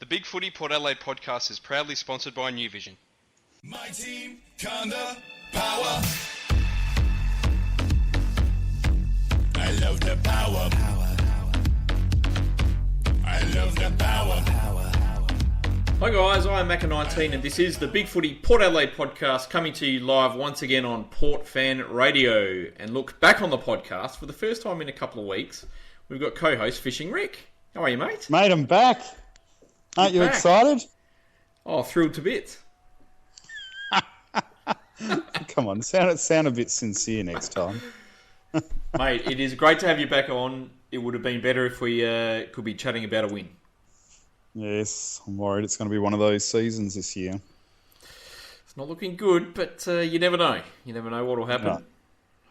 The Big Footy Port Adelaide podcast is proudly sponsored by New Vision. My team, kinda power. I love the power. I love the power. Hi guys, I'm Macca 19 and this is the Big Footy Port Adelaide podcast coming to you live once again on Port Fan Radio. And look, back on the podcast for the first time in a couple of weeks, we've got co-host Fishing Rick. How are you, mate? Mate, I'm back. Aren't you excited? Oh, thrilled to bits. Come on, sound a bit sincere next time. Mate, it is great to have you back on. It would have been better if we could be chatting about a win. Yes, I'm worried it's going to be one of those seasons this year. It's not looking good, but you never know. You never know what will happen. No.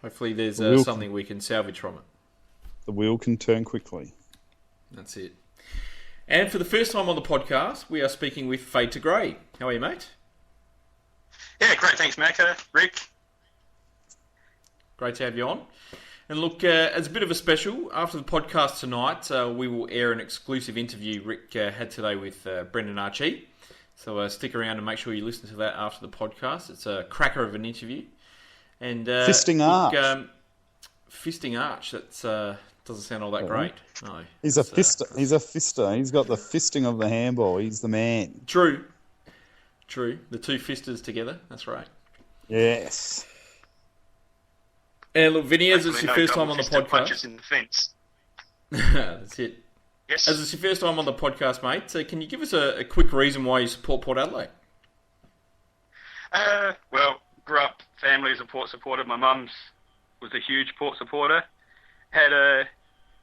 Hopefully there's something we can salvage from it. The wheel can turn quickly. That's it. And for the first time on the podcast, we are speaking with Fade to Grey. How are you, mate? Yeah, great. Thanks, Macca. Rick? Great to have you on. And look, as a bit of a special, after the podcast tonight, we will air an exclusive interview Rick had today with Brendon Ah Chee. So stick around and make sure you listen to that after the podcast. It's a cracker of an interview. And Fisting Arch. Fisting Arch. That's doesn't sound all that great. No. He's a fister. He's a fister. He's got the fisting of the handball. He's the man. True. The two fisters together. That's right. Yes. And look, Vinny, as it's your first time on the podcast. Punches in the fence. That's it. Yes. As it's your first time on the podcast, mate, so can you give us a quick reason why you support Port Adelaide? Well, grew up family as a Port supporter. My mum's was a huge Port supporter. Had a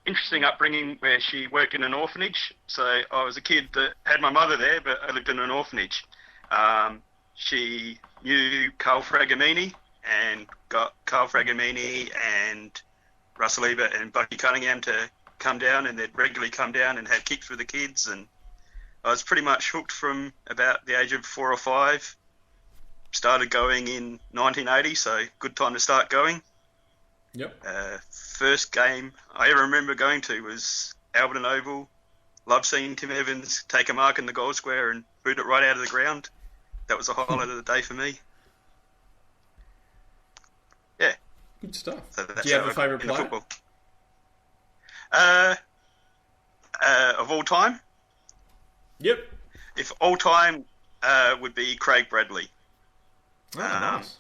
interesting upbringing where she worked in an orphanage. So I was a kid that had my mother there, but I lived in an orphanage. She knew Carl Fragamini and got Carl Fragamini and Russell Ebert and Bucky Cunningham to come down, and they'd regularly come down and have kicks with the kids. And I was pretty much hooked from about the age of 4 or 5. Started going in 1980, so good time to start going. Yep. First game I ever remember going to was Alberton Oval. Loved seeing Tim Evans take a mark in the goal square and boot it right out of the ground. That was a highlight of the day for me. Yeah. Good stuff. So do you have a favourite player? Of all time? Yep. If all time would be Craig Bradley. Oh, nice.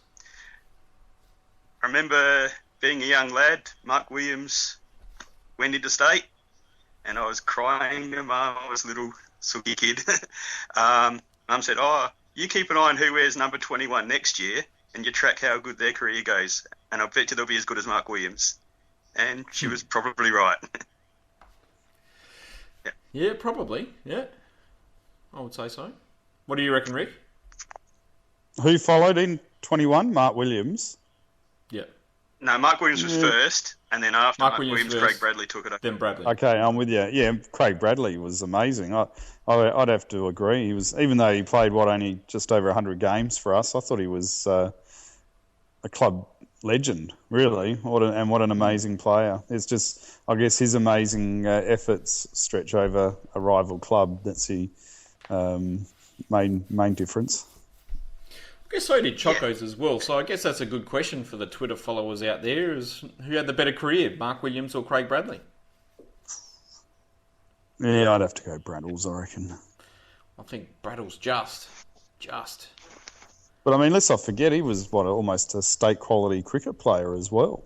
I remember being a young lad, Mark Williams went into state, and I was crying. Mum, I was a little sooky kid. Mum said, you keep an eye on who wears number 21 next year, and you track how good their career goes, and I bet you they'll be as good as Mark Williams. And she was probably right. Yeah, probably. Yeah, I would say so. What do you reckon, Rick? Who followed in 21? Mark Williams. Yeah. No, Mark Williams was first, and then after Mark Williams first, Craig Bradley took it up. Then Bradley. Okay, I'm with you. Yeah, Craig Bradley was amazing. I'd have to agree. He was, even though he played only just over 100 games for us, I thought he was a club legend, really. What an amazing player. It's just, I guess, his amazing efforts stretch over a rival club. That's the main difference. I guess so did Chocos as well. So I guess that's a good question for the Twitter followers out there: is who had the better career, Mark Williams or Craig Bradley? Yeah, I'd have to go Braddles, I reckon. I think Braddle's just. But I mean, let's not forget he was almost a state quality cricket player as well.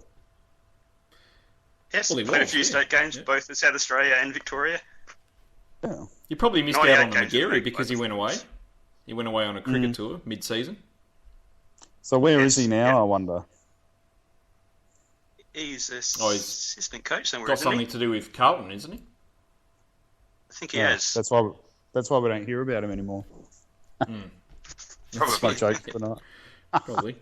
Yes, played a few state games, both in South Australia and Victoria. Yeah, you probably missed out on the McGarry because he went away. He went away on a cricket tour mid-season. So where is he now, I wonder? He's assistant coach somewhere, got something to do with Carlton, isn't he? I think he has. That's why we don't hear about him anymore. Probably. My joke for not. Probably.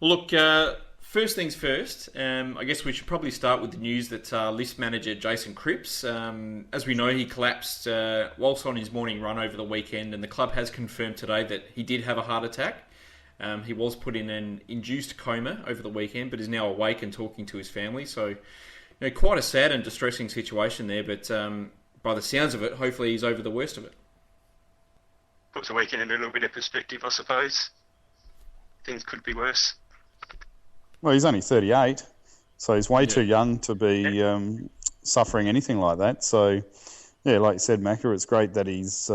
Look, first things first, I guess we should probably start with the news that list manager Jason Cripps, as we know, he collapsed whilst on his morning run over the weekend, and the club has confirmed today that he did have a heart attack. He was put in an induced coma over the weekend, but is now awake and talking to his family. So, quite a sad and distressing situation there. But by the sounds of it, hopefully he's over the worst of it. Puts the weekend in a little bit of perspective, I suppose. Things could be worse. Well, he's only 38, so he's way too young to be suffering anything like that. So, yeah, like you said, Macca, it's great that he's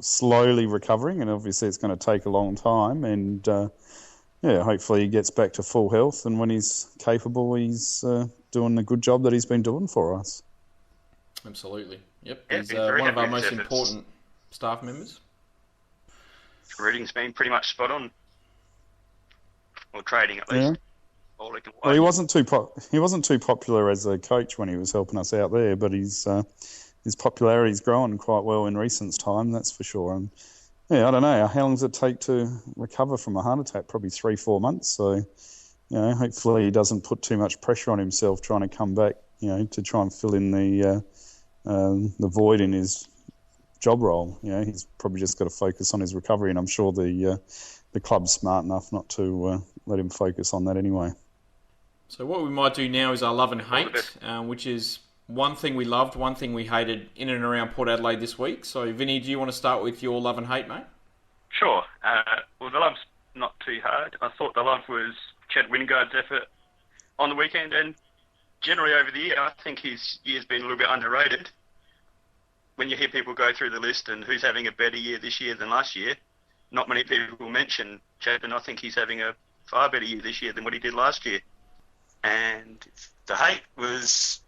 slowly recovering, and obviously it's going to take a long time. And, hopefully he gets back to full health, and when he's capable, he's doing the good job that he's been doing for us. Absolutely. Yep. Yeah, He's one of our most important staff members. Reading's been pretty much spot on. Or trading, at least. Yeah. Well, he wasn't too popular as a coach when he was helping us out there, but his popularity's grown quite well in recent time, that's for sure. And I don't know, how long does it take to recover from a heart attack? Probably 3-4 months. So, hopefully he doesn't put too much pressure on himself trying to come back, to try and fill in the void in his job role. He's probably just got to focus on his recovery, and I'm sure the club's smart enough not to let him focus on that anyway. So what we might do now is our love and hate, which is one thing we loved, one thing we hated in and around Port Adelaide this week. So, Vinny, do you want to start with your love and hate, mate? Sure. Well, the love's not too hard. I thought the love was Chad Wingard's effort on the weekend, and generally over the year, I think his year's been a little bit underrated. When you hear people go through the list and who's having a better year this year than last year, not many people mention Chad, and I think he's having a far better year this year than what he did last year. And the hate was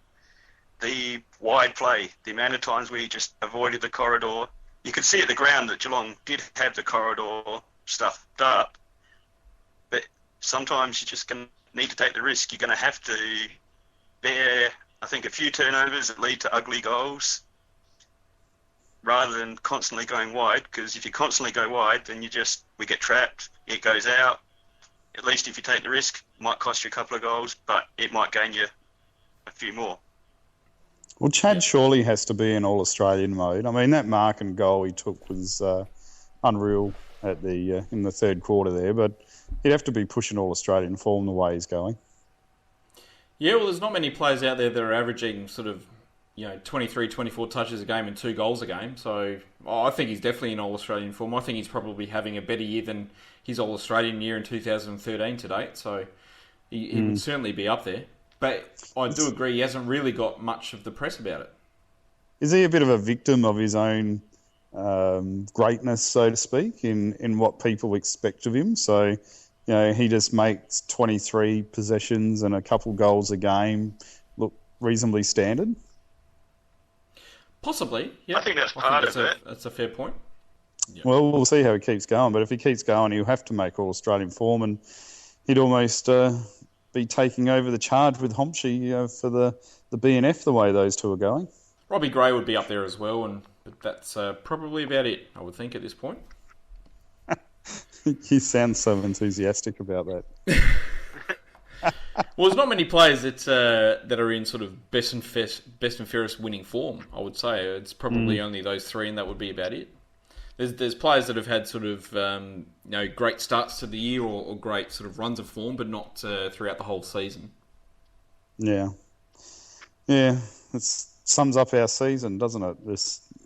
the wide play, the amount of times we just avoided the corridor. You could see at the ground that Geelong did have the corridor stuffed up, but sometimes you're just going to need to take the risk. You're going to have to bear, I think, a few turnovers that lead to ugly goals rather than constantly going wide, because if you constantly go wide, then we get trapped, it goes out. At least if you take the risk, it might cost you a couple of goals, but it might gain you a few more. Well, Chad surely has to be in All-Australian mode. I mean, that mark and goal he took was unreal at in the third quarter there, but he'd have to be pushing All-Australian form the way he's going. Yeah, well, there's not many players out there that are averaging sort of 23, 24 touches a game and 2 goals a game. So I think he's definitely in All-Australian form. I think he's probably having a better year than his All-Australian year in 2013 to date. So he would certainly be up there. But I do agree he hasn't really got much of the press about it. Is he a bit of a victim of his own greatness, so to speak, in what people expect of him? So, he just makes 23 possessions and a couple goals a game look reasonably standard? Possibly, yeah. I think that's part of it. That's a fair point. Yep. Well, we'll see how he keeps going, but if he keeps going, he'll have to make All-Australian form, and he'd almost be taking over the charge with Homchie for the BNF the way those two are going. Robbie Gray would be up there as well, but that's probably about it, I would think, at this point. You sound so enthusiastic about that. Well, there's not many players that are in sort of best and fairest winning form, I would say. It's probably only those three, and that would be about it. There's players that have had sort of great starts to the year or great sort of runs of form, but not throughout the whole season. Yeah. It sums up our season, doesn't it?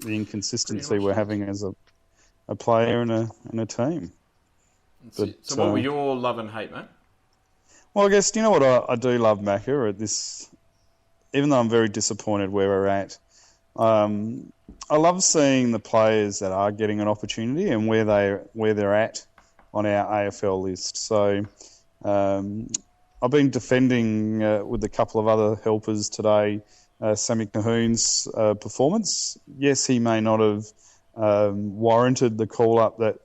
The inconsistency we're having as a player and a team. But, so what were your love and hate, mate? Well, I guess, you know what I do love, Macca, at this, even though I'm very disappointed where we're at, I love seeing the players that are getting an opportunity and where they're at on our AFL list. So I've been defending with a couple of other helpers today Sammy Cahoon's performance. Yes, he may not have warranted the call-up that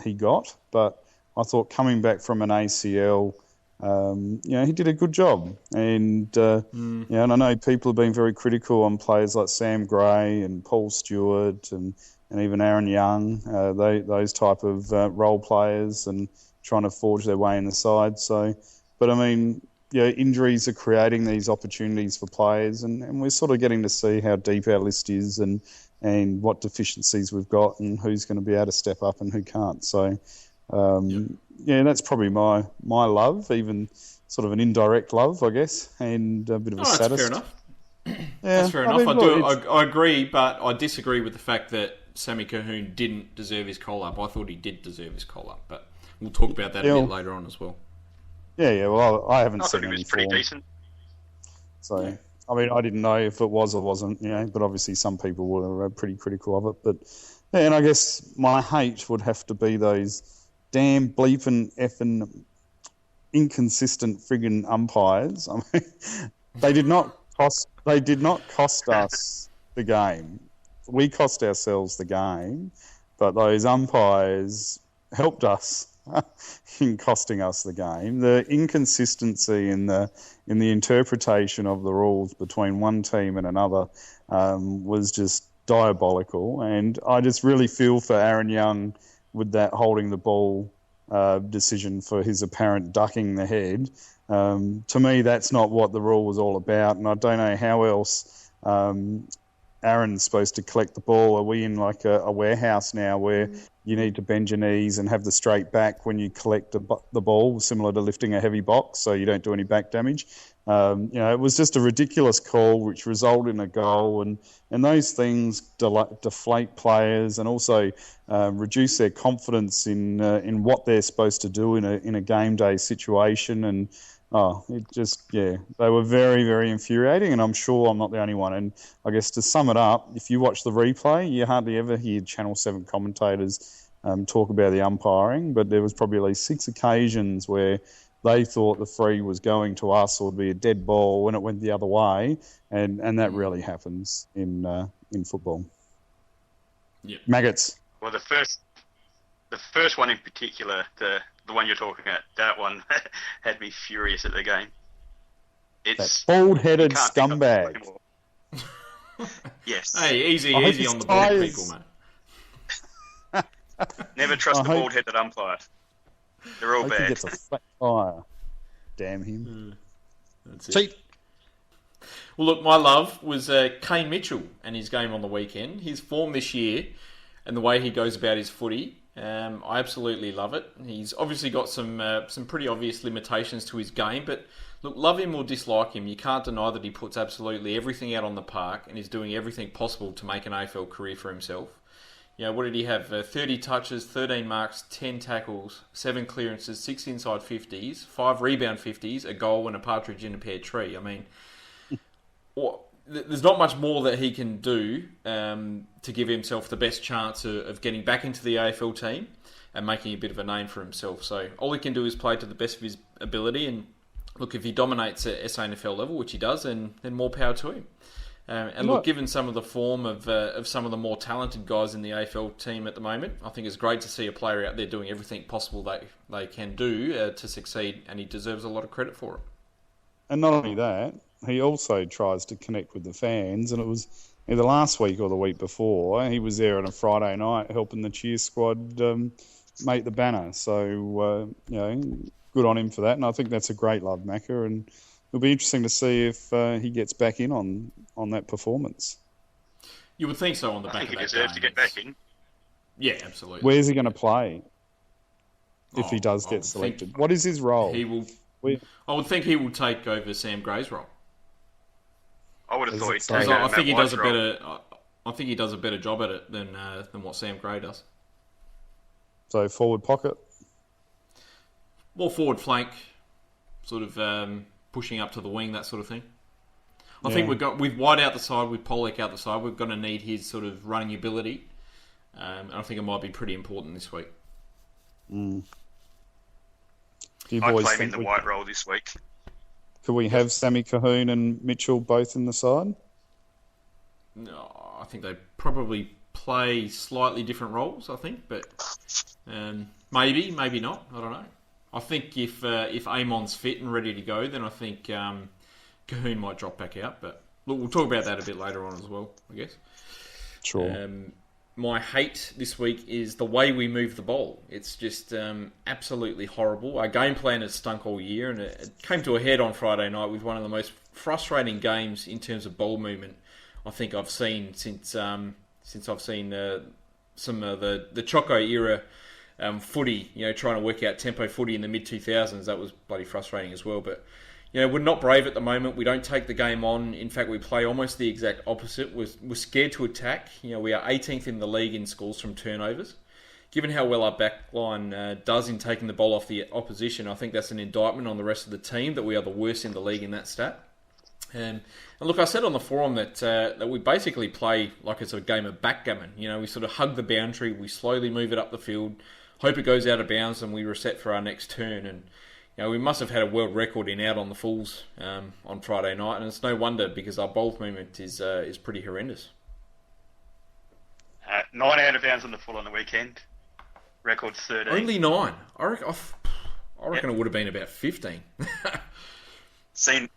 he got, but I thought coming back from an ACL, he did a good job. And, and I know people have been very critical on players like Sam Gray and Paul Stewart and even Aaron Young, those type of role players and trying to forge their way in the side. So, but I mean, injuries are creating these opportunities for players, and we're sort of getting to see how deep our list is and what deficiencies we've got and who's going to be able to step up and who can't. So, that's probably my love, even sort of an indirect love, I guess, and a bit of a sadist. Fair enough. That's fair enough. mean, I agree, but I disagree with the fact that Sammy Cahoon didn't deserve his call-up. I thought he did deserve his call-up, but we'll talk about that a bit later on as well. Yeah. Well, I haven't I seen thought he any was pretty form. decent. So, I mean, I didn't know if it was or wasn't, but obviously some people were pretty critical of it. But, yeah, and I guess my hate would have to be those damn bleeping effing inconsistent friggin' umpires. I mean, they did not cost us the game. We cost ourselves the game, but those umpires helped us in costing us the game. The inconsistency in the interpretation of the rules between one team and another was just diabolical, and I just really feel for Aaron Young with that holding the ball decision for his apparent ducking the head. To me, that's not what the rule was all about, and I don't know how else Aaron's supposed to collect the ball. Are we in like a warehouse now where you need to bend your knees and have the straight back when you collect the ball, similar to lifting a heavy box, so you don't do any back damage? It was just a ridiculous call, which resulted in a goal, and those things deflate players and also reduce their confidence in what they're supposed to do in a game day situation. And they were very, very infuriating, and I'm sure I'm not the only one. And I guess to sum it up, if you watch the replay, you hardly ever hear Channel 7 commentators talk about the umpiring, but there was probably at least 6 occasions where they thought the free was going to us or would be a dead ball when it went the other way, and that really happens in football. Yeah. Maggots. Well, the first one in particular, the one you're talking about, that one had me furious at the game. It's that bald-headed you can't pick up scumbag. anymore. Yes. Hey, easy I hope on his the bald tyres- people, mate. Never trust I the hope- bald-headed umpire. They're all I hope he bad. gets a flat tire. Damn him. That's it. Cheap. Well, look, my love was Kane Mitchell and his game on the weekend. His form this year and the way he goes about his footy, I absolutely love it. He's obviously got some pretty obvious limitations to his game, but look, love him or dislike him, you can't deny that he puts absolutely everything out on the park and is doing everything possible to make an AFL career for himself. What did he have? 30 touches, 13 marks, 10 tackles, 7 clearances, 6 inside 50s, 5 rebound 50s, a goal and a partridge in a pear tree. I mean, there's not much more that he can do to give himself the best chance of getting back into the AFL team and making a bit of a name for himself. So all he can do is play to the best of his ability, and look, if he dominates at SANFL level, which he does, then more power to him. Look, given some of the form of some of the more talented guys in the AFL team at the moment, I think it's great to see a player out there doing everything possible they can do to succeed, and he deserves a lot of credit for it. And not only that, he also tries to connect with the fans, and it was either last week or the week before, he was there on a Friday night helping the cheer squad make the banner. So, good on him for that, and I think that's a great love, Macca, and it'll be interesting to see if he gets back in on that performance. You would think so on the back of that game. I think he deserves to get back in. Yeah, absolutely. Where's he going to play if he does get selected? What is his role? He will. I would think he will take over Sam Gray's role. I would have Is thought it he'd so? take I over think he Matt does a White's role. better. I think he does a better job at it than what Sam Gray does. So forward pocket. More forward flank, sort of pushing up to the wing, that sort of thing. I think with White out the side, with Pollock out the side, we're going to need his sort of running ability, and I think it might be pretty important this week. Do you I boys play him think in the White role this week. could we have Sammy Cahoon and Mitchell both in the side? No, I think they probably play slightly different roles. I think, but maybe not. I don't know. I think if Amon's fit and ready to go, then I think Cahoon might drop back out. But look, we'll talk about that a bit later on as well, I guess. Sure. My hate this week is the way we move the ball. It's just absolutely horrible. Our game plan has stunk all year, and it came to a head on Friday night with one of the most frustrating games in terms of ball movement I think I've seen since I've seen some of the Choco era footy. Trying to work out tempo footy in the mid 2000s. That was bloody frustrating as well. But we're not brave at the moment. We don't take the game on. In fact, we play almost the exact opposite. We're scared to attack. We are 18th in the league in scores from turnovers. Given how well our backline does in taking the ball off the opposition, I think that's an indictment on the rest of the team that we are the worst in the league in that stat. And look, I said on the forum that we basically play like it's a game of backgammon. We sort of hug the boundary, we slowly move it up the field, hope it goes out of bounds, and we reset for our next turn. And we must have had a world record in out on the fulls on Friday night, and it's no wonder because our ball movement is pretty horrendous. 9 out of bounds on the full on the weekend. Record's 13. Only 9. I reckon it would have been about 15.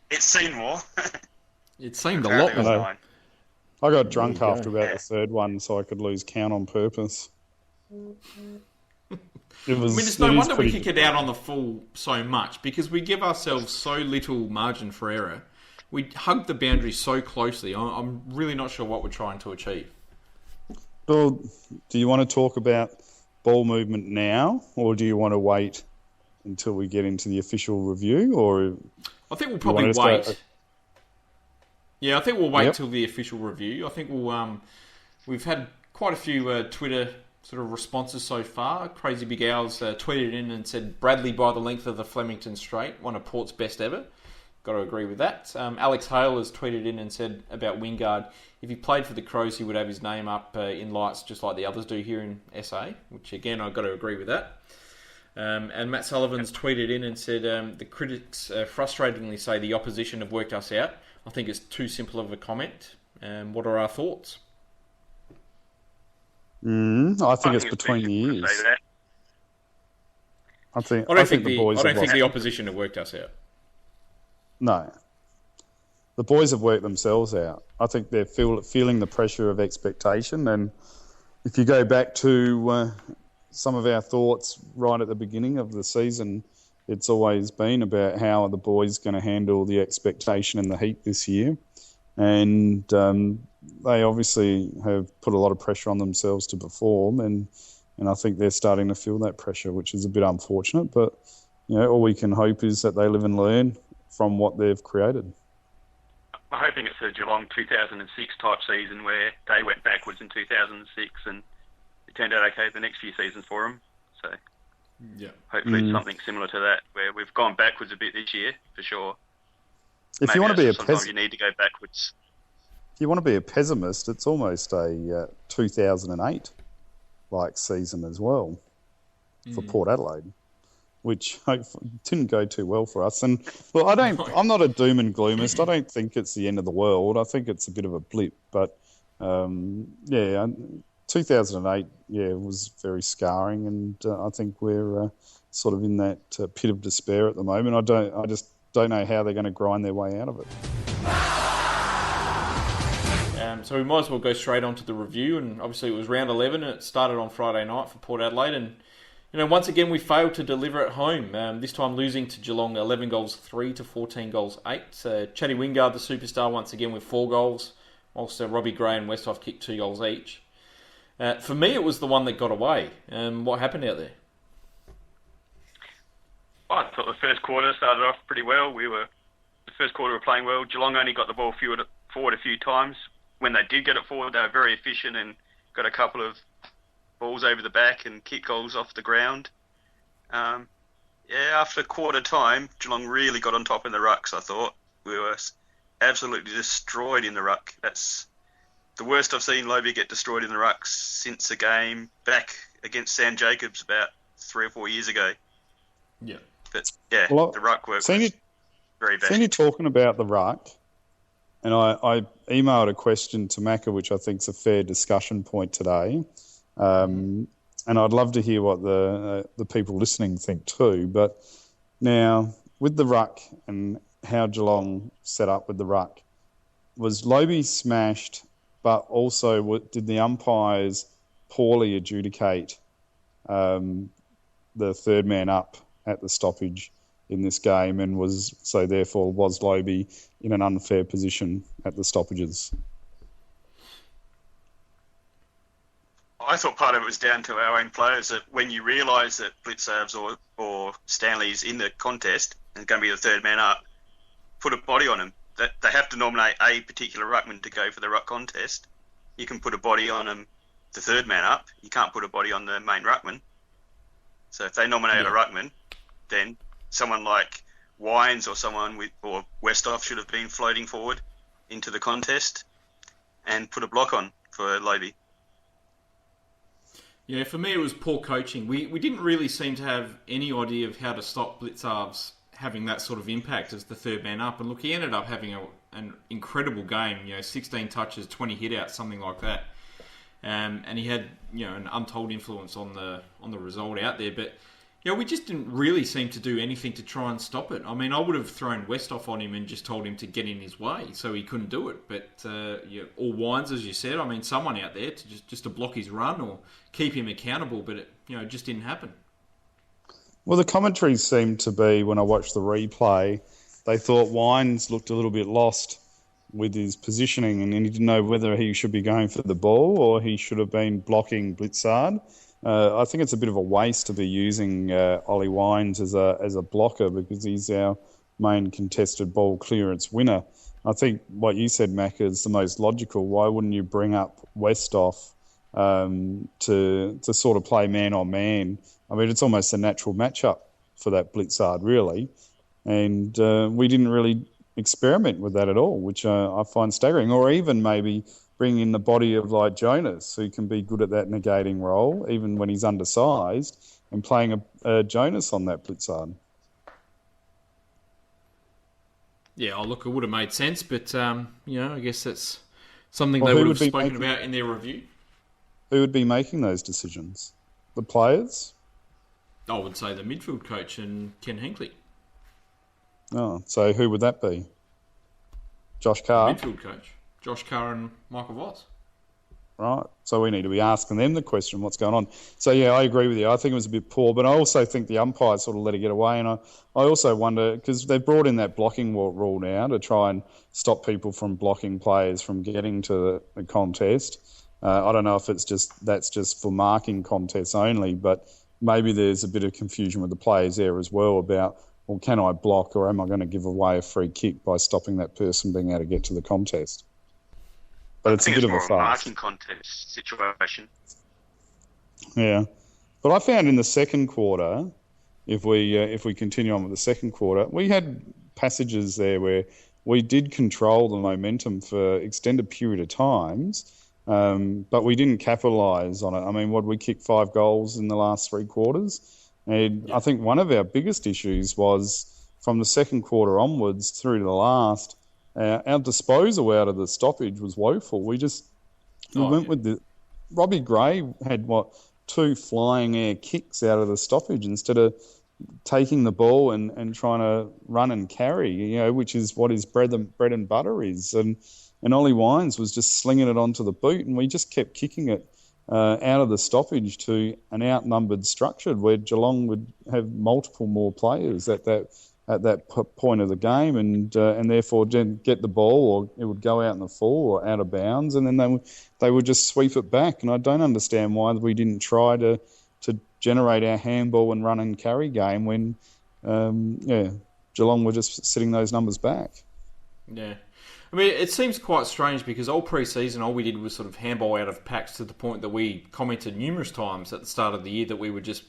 It's seen more. It seemed a lot more. I got drunk after about the third one, so I could lose count on purpose. It's no wonder we kick it out on the full so much, because we give ourselves so little margin for error. We hug the boundary so closely. I'm really not sure what we're trying to achieve. Well, do you want to talk about ball movement now, or do you want to wait until we get into the official review? Or I think we'll probably wait. Yeah, I think we'll wait till the official review. I think we've had quite a few Twitter sort of responses so far. Crazy Big Owls tweeted in and said Bradley by the length of the Flemington Straight, one of Port's best ever. Got to agree with that. Alex Hale has tweeted in and said about Wingard, if he played for the Crows, he would have his name up in lights just like the others do here in SA, which again, I've got to agree with that. And Matt Sullivan's tweeted in and said the critics frustratingly say the opposition have worked us out. I think it's too simple of a comment. What are our thoughts? I think it's between the ears. I don't think the opposition have worked us out. No. The boys have worked themselves out. I think they're feeling the pressure of expectation. And if you go back to some of our thoughts right at the beginning of the season, it's always been about how are the boys going to handle the expectation and the heat this year. And they obviously have put a lot of pressure on themselves to perform. And I think they're starting to feel that pressure, which is a bit unfortunate. But, all we can hope is that they live and learn from what they've created. I'm hoping it's a Geelong 2006 type season where they went backwards in 2006 and it turned out okay the next few seasons for them. So hopefully it's something similar to that, where we've gone backwards a bit this year, for sure. If you want to be sometimes you need to go backwards. If you want to be a pessimist, it's almost a 2008-like season as well for Port Adelaide, which didn't go too well for us. And well, I'm not a doom and gloomist. I don't think it's the end of the world. I think it's a bit of a blip. But 2008, was very scarring, and I think we're sort of in that pit of despair at the moment. I just don't know how they're going to grind their way out of it. So we might as well go straight on to the review. And obviously it was round 11 and it started on Friday night for Port Adelaide. And once again, we failed to deliver at home, this time losing to Geelong 11 goals 3 to 14 goals 8. Chatty Wingard, the superstar, once again with 4 goals, whilst Robbie Gray and Westhoff kicked 2 goals each. For me, it was the one that got away. What happened out there? I thought the first quarter started off pretty well. The first quarter we were playing well. Geelong only got the ball forward a few times. When they did get it forward, they were very efficient and got a couple of balls over the back and kick goals off the ground. After quarter time, Geelong really got on top in the rucks, I thought. We were absolutely destroyed in the ruck. That's the worst I've seen Lobie get destroyed in the rucks since a game back against Sam Jacobs about 3 or 4 years ago. Yeah. But, the ruck work was very bad. Seen you talking about the ruck, and I emailed a question to Macca, which I think is a fair discussion point today. And I'd love to hear what the people listening think too. But now, with the ruck and how Geelong set up with the ruck, was Lobie smashed, but also did the umpires poorly adjudicate the third man up at the stoppage in this game, and was Lobie in an unfair position at the stoppages? I thought part of it was down to our own players, that when you realise that Blitzarves or Stanley's in the contest and going to be the third man up, put a body on him. That they have to nominate a particular ruckman to go for the ruck contest. You can put a body on him, the third man up. You can't put a body on the main ruckman. So if they nominate a ruckman, then someone like Wines or Westhoff should have been floating forward into the contest and put a block on for Lobie. Yeah, for me it was poor coaching. We didn't really seem to have any idea of how to stop Blitzarves having that sort of impact as the third man up. And look, he ended up having an incredible game. 16 touches, 20 hit-outs, something like that. And he had an untold influence on the result out there. But we just didn't really seem to do anything to try and stop it. I mean, I would have thrown Westhoff on him and just told him to get in his way, so he couldn't do it. But or Wines, as you said, I mean, someone out there to just to block his run or keep him accountable. But it just didn't happen. Well, the commentaries seemed to be, when I watched the replay, they thought Wines looked a little bit lost with his positioning and he didn't know whether he should be going for the ball or he should have been blocking Blitzard. I think it's a bit of a waste to be using Ollie Wines as a blocker because he's our main contested ball clearance winner. I think what you said, Macca, is the most logical. Why wouldn't you bring up Westhoff to sort of play man on man? I mean, it's almost a natural matchup for that Blitzard, really. And we didn't really experiment with that at all, which I find staggering. Or even maybe bring in the body of like Jonas, who can be good at that negating role, even when he's undersized, and playing a Jonas on that Blitzard. Yeah, look, it would have made sense, but, I guess that's something they would have spoken about in their review. Who would be making those decisions? The players? I would say the midfield coach and Ken Hinkley. Oh, so who would that be? Josh Carr? Midfield coach. Josh Carr and Michael Voss. Right. So we need to be asking them the question, what's going on. So, yeah, I agree with you. I think it was a bit poor, but I also think the umpires sort of let it get away. And I also wonder, because they've brought in that blocking rule now to try and stop people from blocking players from getting to the contest. I don't know if that's just for marking contests only, but maybe there's a bit of confusion with the players there as well about, well, can I block or am I going to give away a free kick by stopping that person being able to get to the contest? But it's a bit of a farce. Marking contest situation. Yeah, but I found in the second quarter, if we continue on with the second quarter, we had passages there where we did control the momentum for extended period of times, but we didn't capitalise on it. I mean, we kicked 5 goals in the last 3 quarters, and I think one of our biggest issues was from the second quarter onwards through to the last. Our disposal out of the stoppage was woeful. We went with the Robbie Gray had 2 flying air kicks out of the stoppage instead of taking the ball and trying to run and carry, which is what his bread and butter is. And Ollie Wines was just slinging it onto the boot, and we just kept kicking it out of the stoppage to an outnumbered structure where Geelong would have multiple more players at that point of the game, and therefore get the ball, or it would go out in the full or out of bounds, and then they would just sweep it back. And I don't understand why we didn't try to generate our handball and run and carry game when Geelong were just sitting those numbers back. Yeah. I mean, it seems quite strange because all pre-season, all we did was sort of handball out of packs to the point that we commented numerous times at the start of the year that we were just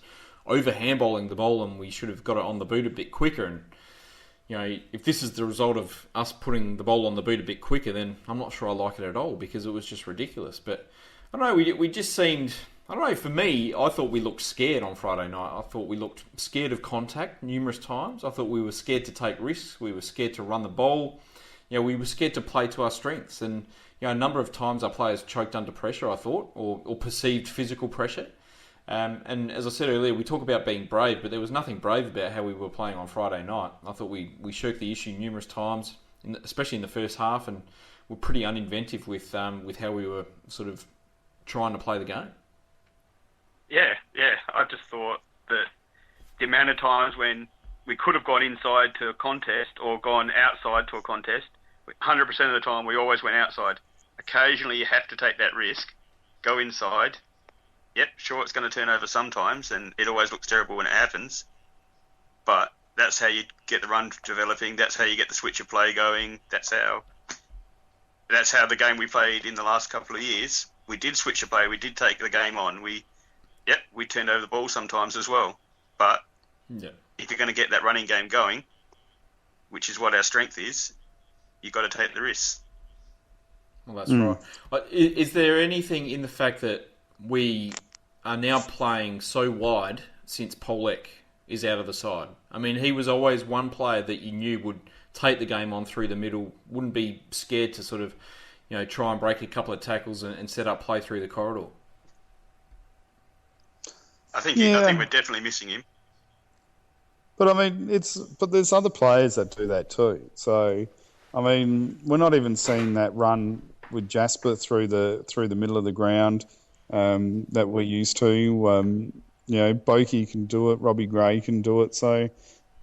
over handballing the ball and we should have got it on the boot a bit quicker. And, if this is the result of us putting the ball on the boot a bit quicker, then I'm not sure I like it at all because it was just ridiculous. But I don't know, we just seemed, I don't know, for me, I thought we looked scared on Friday night. I thought we looked scared of contact numerous times. I thought we were scared to take risks. We were scared to run the ball. We were scared to play to our strengths. And, a number of times our players choked under pressure, I thought, or perceived physical pressure. And as I said earlier, we talk about being brave, but there was nothing brave about how we were playing on Friday night. I thought we shirked the issue numerous times, especially in the first half, and were pretty uninventive with how we were sort of trying to play the game. Yeah. I just thought that the amount of times when we could have gone inside to a contest or gone outside to a contest, 100% of the time we always went outside. Occasionally you have to take that risk, go inside. Yep, sure, it's going to turn over sometimes, and it always looks terrible when it happens. But That's how you get the run developing. That's how you get the switch of play going. That's how the game we played in the last couple of years. We did switch of play. We did take the game on. We turned over the ball sometimes as well. But if you're going to get that running game going, which is what our strength is, you've got to take the risks. Well, that's right. But is there anything in the fact that we are now playing so wide since Polek is out of the side? I mean, he was always one player that you knew would take the game on through the middle, wouldn't be scared to sort of, try and break a couple of tackles and set up play through the corridor. I think we're definitely missing him. But I mean, there's other players that do that too. So, I mean, we're not even seeing that run with Jasper through the middle of the ground that we're used to. Boakey can do it, Robbie Gray can do it. So,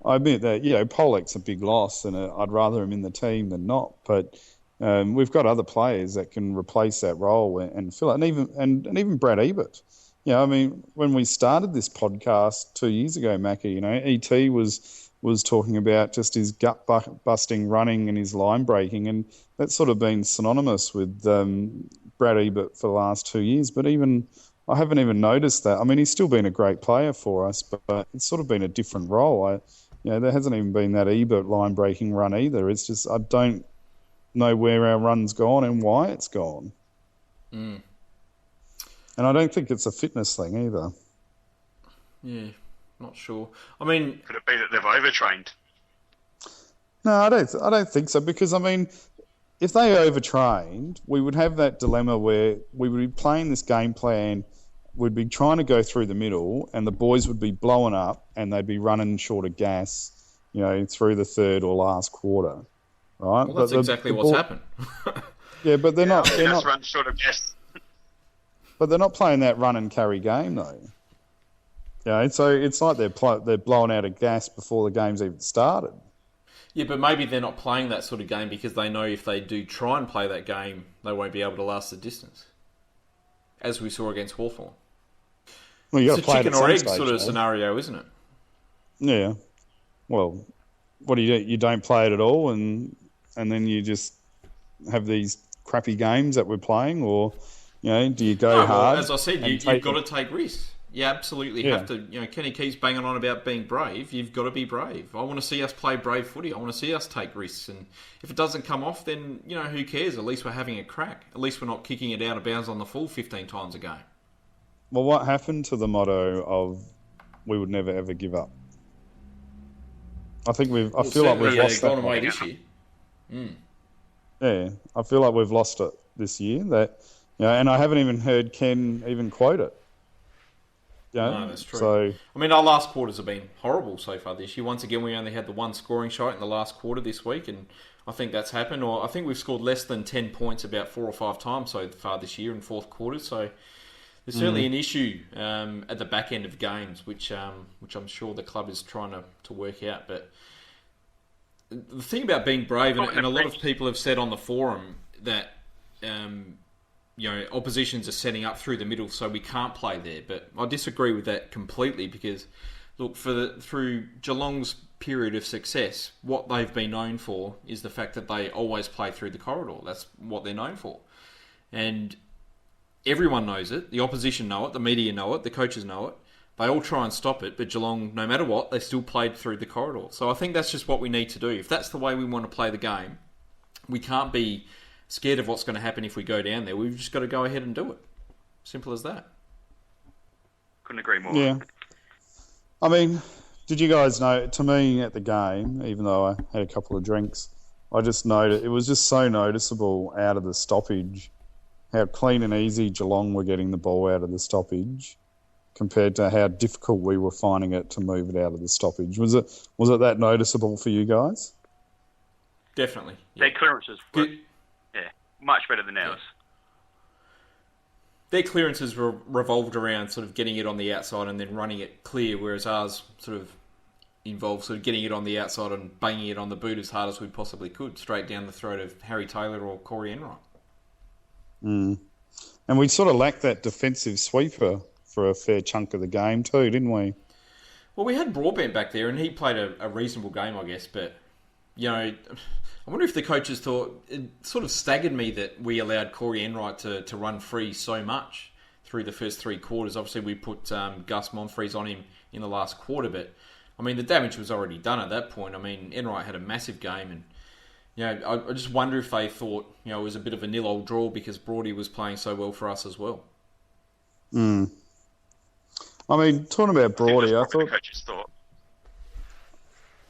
I admit that Polek's a big loss, and I'd rather him in the team than not. But we've got other players that can replace that role and fill it, and even Brad Ebert. I mean, when we started this podcast 2 years ago, Macca, ET was talking about just his gut-busting running and his line breaking, and that's sort of been synonymous with Brad Ebert for the last 2 years. But I haven't even noticed that. I mean, he's still been a great player for us, but it's sort of been a different role. There hasn't even been that Ebert line-breaking run either. It's just I don't know where our run's gone and why it's gone. And I don't think it's a fitness thing either. Yeah, not sure. I mean, could it be that they've overtrained? No, I don't think so. Because I mean, if they overtrained, we would have that dilemma where we would be playing this game plan. We'd be trying to go through the middle, and the boys would be blowing up, and they'd be running short of gas, through the third or last quarter, right? Well, that's exactly what's happened. Yeah, but they're not. They're not run short of gas. But they're not playing that run and carry game though. So it's like they're blowing out of gas before the game's even started. Yeah, but maybe they're not playing that sort of game because they know if they do try and play that game, they won't be able to last the distance, as we saw against Hawthorn. Well, it's a chicken or egg sort of scenario, isn't it? Yeah. Well, what do? You don't play it at all, and then you just have these crappy games that we're playing, or do you go hard? Well, as I said, you've got to take risks. You absolutely have to. Kenny Keys banging on about being brave. You've got to be brave. I want to see us play brave footy. I want to see us take risks. And if it doesn't come off, then, who cares? At least we're having a crack. At least we're not kicking it out of bounds on the full 15 times a game. Well, what happened to the motto of we would never ever give up? I think I feel like we've lost that. Gone away this year. Yeah, I feel like we've lost it this year. And I haven't even heard Ken even quote it. No, that's true. So, I mean, our last quarters have been horrible so far this year. Once again, we only had the one scoring shot in the last quarter this week, and I think that's happened. Or I think we've scored less than 10 points about 4 or 5 times so far this year in fourth quarter. So there's certainly an issue at the back end of games, which I'm sure the club is trying to work out. But the thing about being brave, and a lot of people have said on the forum that oppositions are setting up through the middle, so we can't play there. But I disagree with that completely because, look, through Geelong's period of success, what they've been known for is the fact that they always play through the corridor. That's what they're known for. And everyone knows it. The opposition know it. The media know it. The coaches know it. They all try and stop it, but Geelong, no matter what, they still played through the corridor. So I think that's just what we need to do. If that's the way we want to play the game, we can't be scared of what's going to happen if we go down there. We've just got to go ahead and do it. Simple as that. Couldn't agree more. Yeah. I mean, did you guys know, to me at the game, even though I had a couple of drinks, I just noted, it was just so noticeable out of the stoppage, how clean and easy Geelong were getting the ball out of the stoppage compared to how difficult we were finding it to move it out of the stoppage. Was it that noticeable for you guys? Definitely. Yeah. Their clearances were much better than ours. Their clearances were revolved around sort of getting it on the outside and then running it clear, whereas ours sort of involved sort of getting it on the outside and banging it on the boot as hard as we possibly could, straight down the throat of Harry Taylor or Corey Enright. And we sort of lacked that defensive sweeper for a fair chunk of the game too, didn't we? Well, we had Broadbent back there, and he played a reasonable game, I guess. But, I wonder if the coaches thought... It sort of staggered me that we allowed Corey Enright to run free so much through the first 3 quarters. Obviously, we put Gus Monfries on him in the last quarter, but, the damage was already done at that point. Enright had a massive game, and, I just wonder if they thought, it was a bit of a nil-all draw because Broady was playing so well for us as well. Talking about Broady, I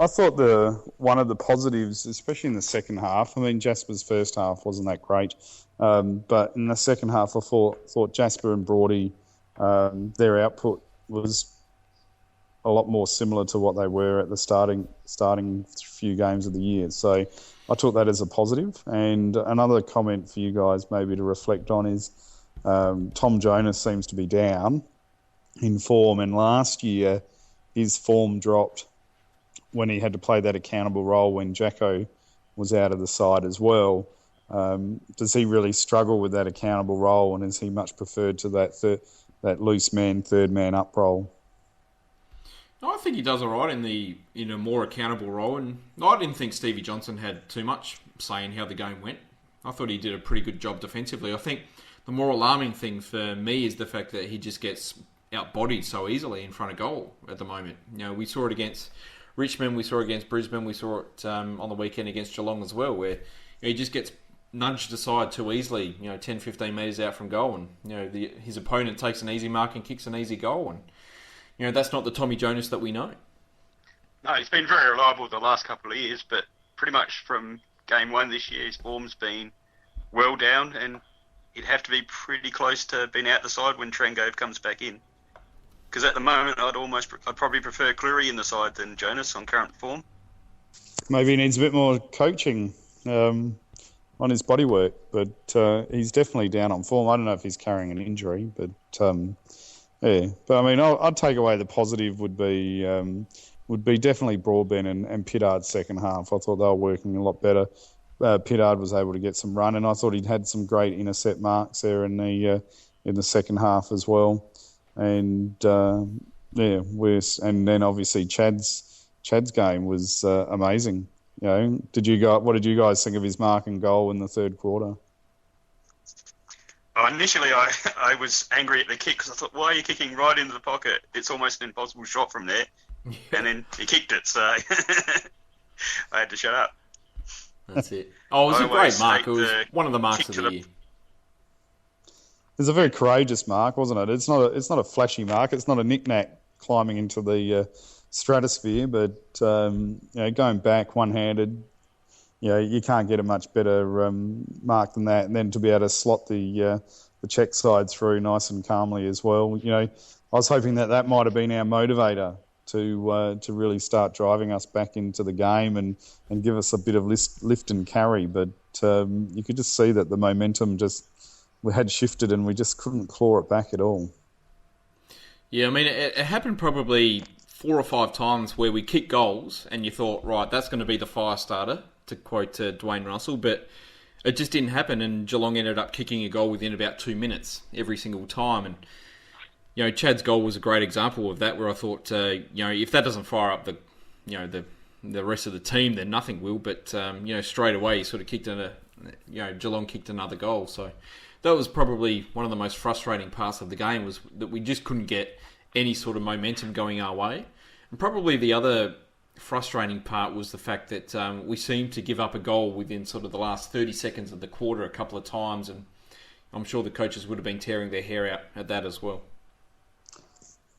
thought one of the positives, especially in the second half, Jasper's first half wasn't that great, but in the second half I thought Jasper and Broady, their output was a lot more similar to what they were at the starting few games of the year. So I took that as a positive. And another comment for you guys maybe to reflect on is Tom Jonas seems to be down in form, and last year his form dropped when he had to play that accountable role when Jacko was out of the side as well. Does he really struggle with that accountable role, and is he much preferred to that loose man, third man up role? I think he does all right in a more accountable role, and I didn't think Stevie Johnson had too much say in how the game went. I thought he did a pretty good job defensively. I think the more alarming thing for me is the fact that he just gets outbodied so easily in front of goal at the moment. We saw it against Richmond, we saw it against Brisbane, we saw it on the weekend against Geelong as well, where he just gets nudged aside too easily, 10, 15 metres out from goal, and his opponent takes an easy mark and kicks an easy goal, and that's not the Tommy Jonas that we know. No, he's been very reliable the last couple of years, but pretty much from game 1 this year, his form's been well down, and he'd have to be pretty close to being out the side when Trengove comes back in. Because at the moment, I'd probably prefer Cleary in the side than Jonas on current form. Maybe he needs a bit more coaching on his bodywork, but he's definitely down on form. I don't know if he's carrying an injury, but yeah. But I'd take away the positive would be definitely Broadbent and Pittard's second half. I thought they were working a lot better. Pittard was able to get some run, and I thought he'd had some great intercept marks there in the second half as well. And and then obviously Chad's game was amazing. What did you guys think of his mark and goal in the third quarter? Initially, I was angry at the kick because I thought, why are you kicking right into the pocket? It's almost an impossible shot from there. And then he kicked it, so I had to shut up. That's it. Oh, it was a great mark. It was one of the marks of the year. It was a very courageous mark, wasn't it? It's not a flashy mark. It's not a knick-knack climbing into the stratosphere, but going back one-handed, you can't get a much better mark than that. And then to be able to slot the check side through nice and calmly as well. I was hoping that might have been our motivator to really start driving us back into the game and give us a bit of lift and carry. But you could just see that the momentum we had shifted and we just couldn't claw it back at all. Yeah, it happened probably 4 or 5 times where we kicked goals and you thought, right, that's going to be the fire starter, to quote Dwayne Russell, but it just didn't happen, and Geelong ended up kicking a goal within about 2 minutes every single time. And Chad's goal was a great example of that, where I thought, if that doesn't fire up the rest of the team, then nothing will. But straight away, he sort of Geelong kicked another goal. So that was probably one of the most frustrating parts of the game, was that we just couldn't get any sort of momentum going our way. And probably the other frustrating part was the fact that we seemed to give up a goal within sort of the last 30 seconds of the quarter a couple of times, and I'm sure the coaches would have been tearing their hair out at that as well.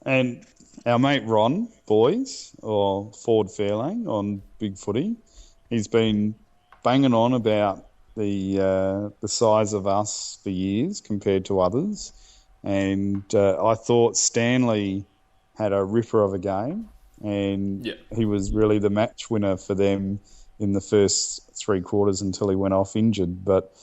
And our mate Ron Boys, or Ford Fairlane on Big Footy, he's been banging on about the size of us for years compared to others, and I thought Stanley had a ripper of a game, and he was really the match winner for them in the first 3 quarters until he went off injured. But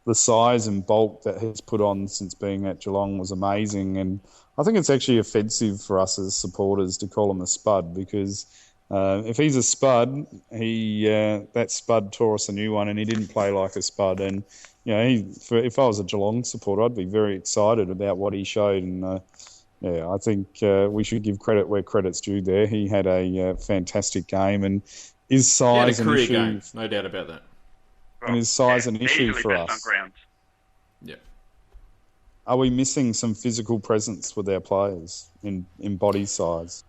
the size and bulk that he's put on since being at Geelong was amazing, and I think it's actually offensive for us as supporters to call him a spud, because if he's a spud, that spud tore us a new one, and he didn't play like a spud. And if I was a Geelong supporter, I'd be very excited about what he showed. And Yeah, I think we should give credit where credit's due there. He had a fantastic game, and his He had a size an career issue. game, no doubt about that. And his size an issue easily for best on us. ground. Yeah. Are we missing some physical presence with our players in body size?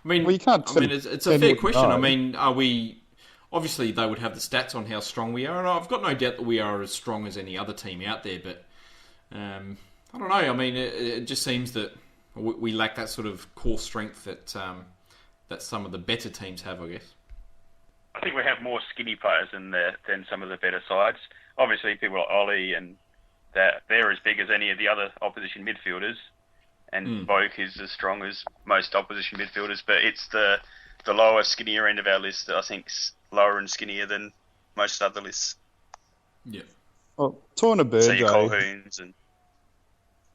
I mean, Well, you can't it's a tell fair what you question. know. I mean, are we... Obviously, they would have the stats on how strong we are, and I've got no doubt that we are as strong as any other team out there, but I don't know. I mean, it just seems that we lack that sort of core strength that some of the better teams have, I guess. I think we have more skinny players than some of the better sides. Obviously, people like Ollie and that they're as big as any of the other opposition midfielders, and Boak is as strong as most opposition midfielders. But it's the lower, skinnier end of our list that I think's lower and skinnier than most other lists. Yeah. Well, talking to So your Burjo, Colquhouns and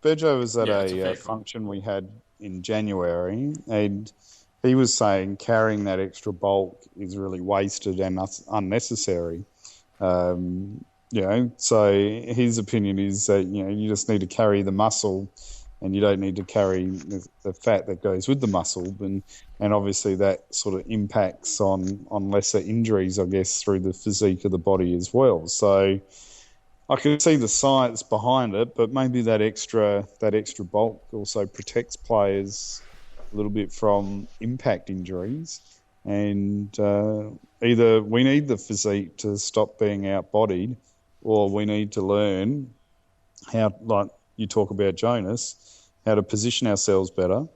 Burjo was at Yeah, it's a fair a call. function we had in January, and he was saying carrying that extra bulk is really wasted and unnecessary. So his opinion is that you just need to carry the muscle, and you don't need to carry the fat that goes with the muscle, and obviously that sort of impacts on lesser injuries, I guess, through the physique of the body as well. So I can see the science behind it, but maybe that extra bulk also protects players a little bit from impact injuries. And either we need the physique to stop being outbodied, or we need to learn how, like you talk about Jonas, how to position ourselves better,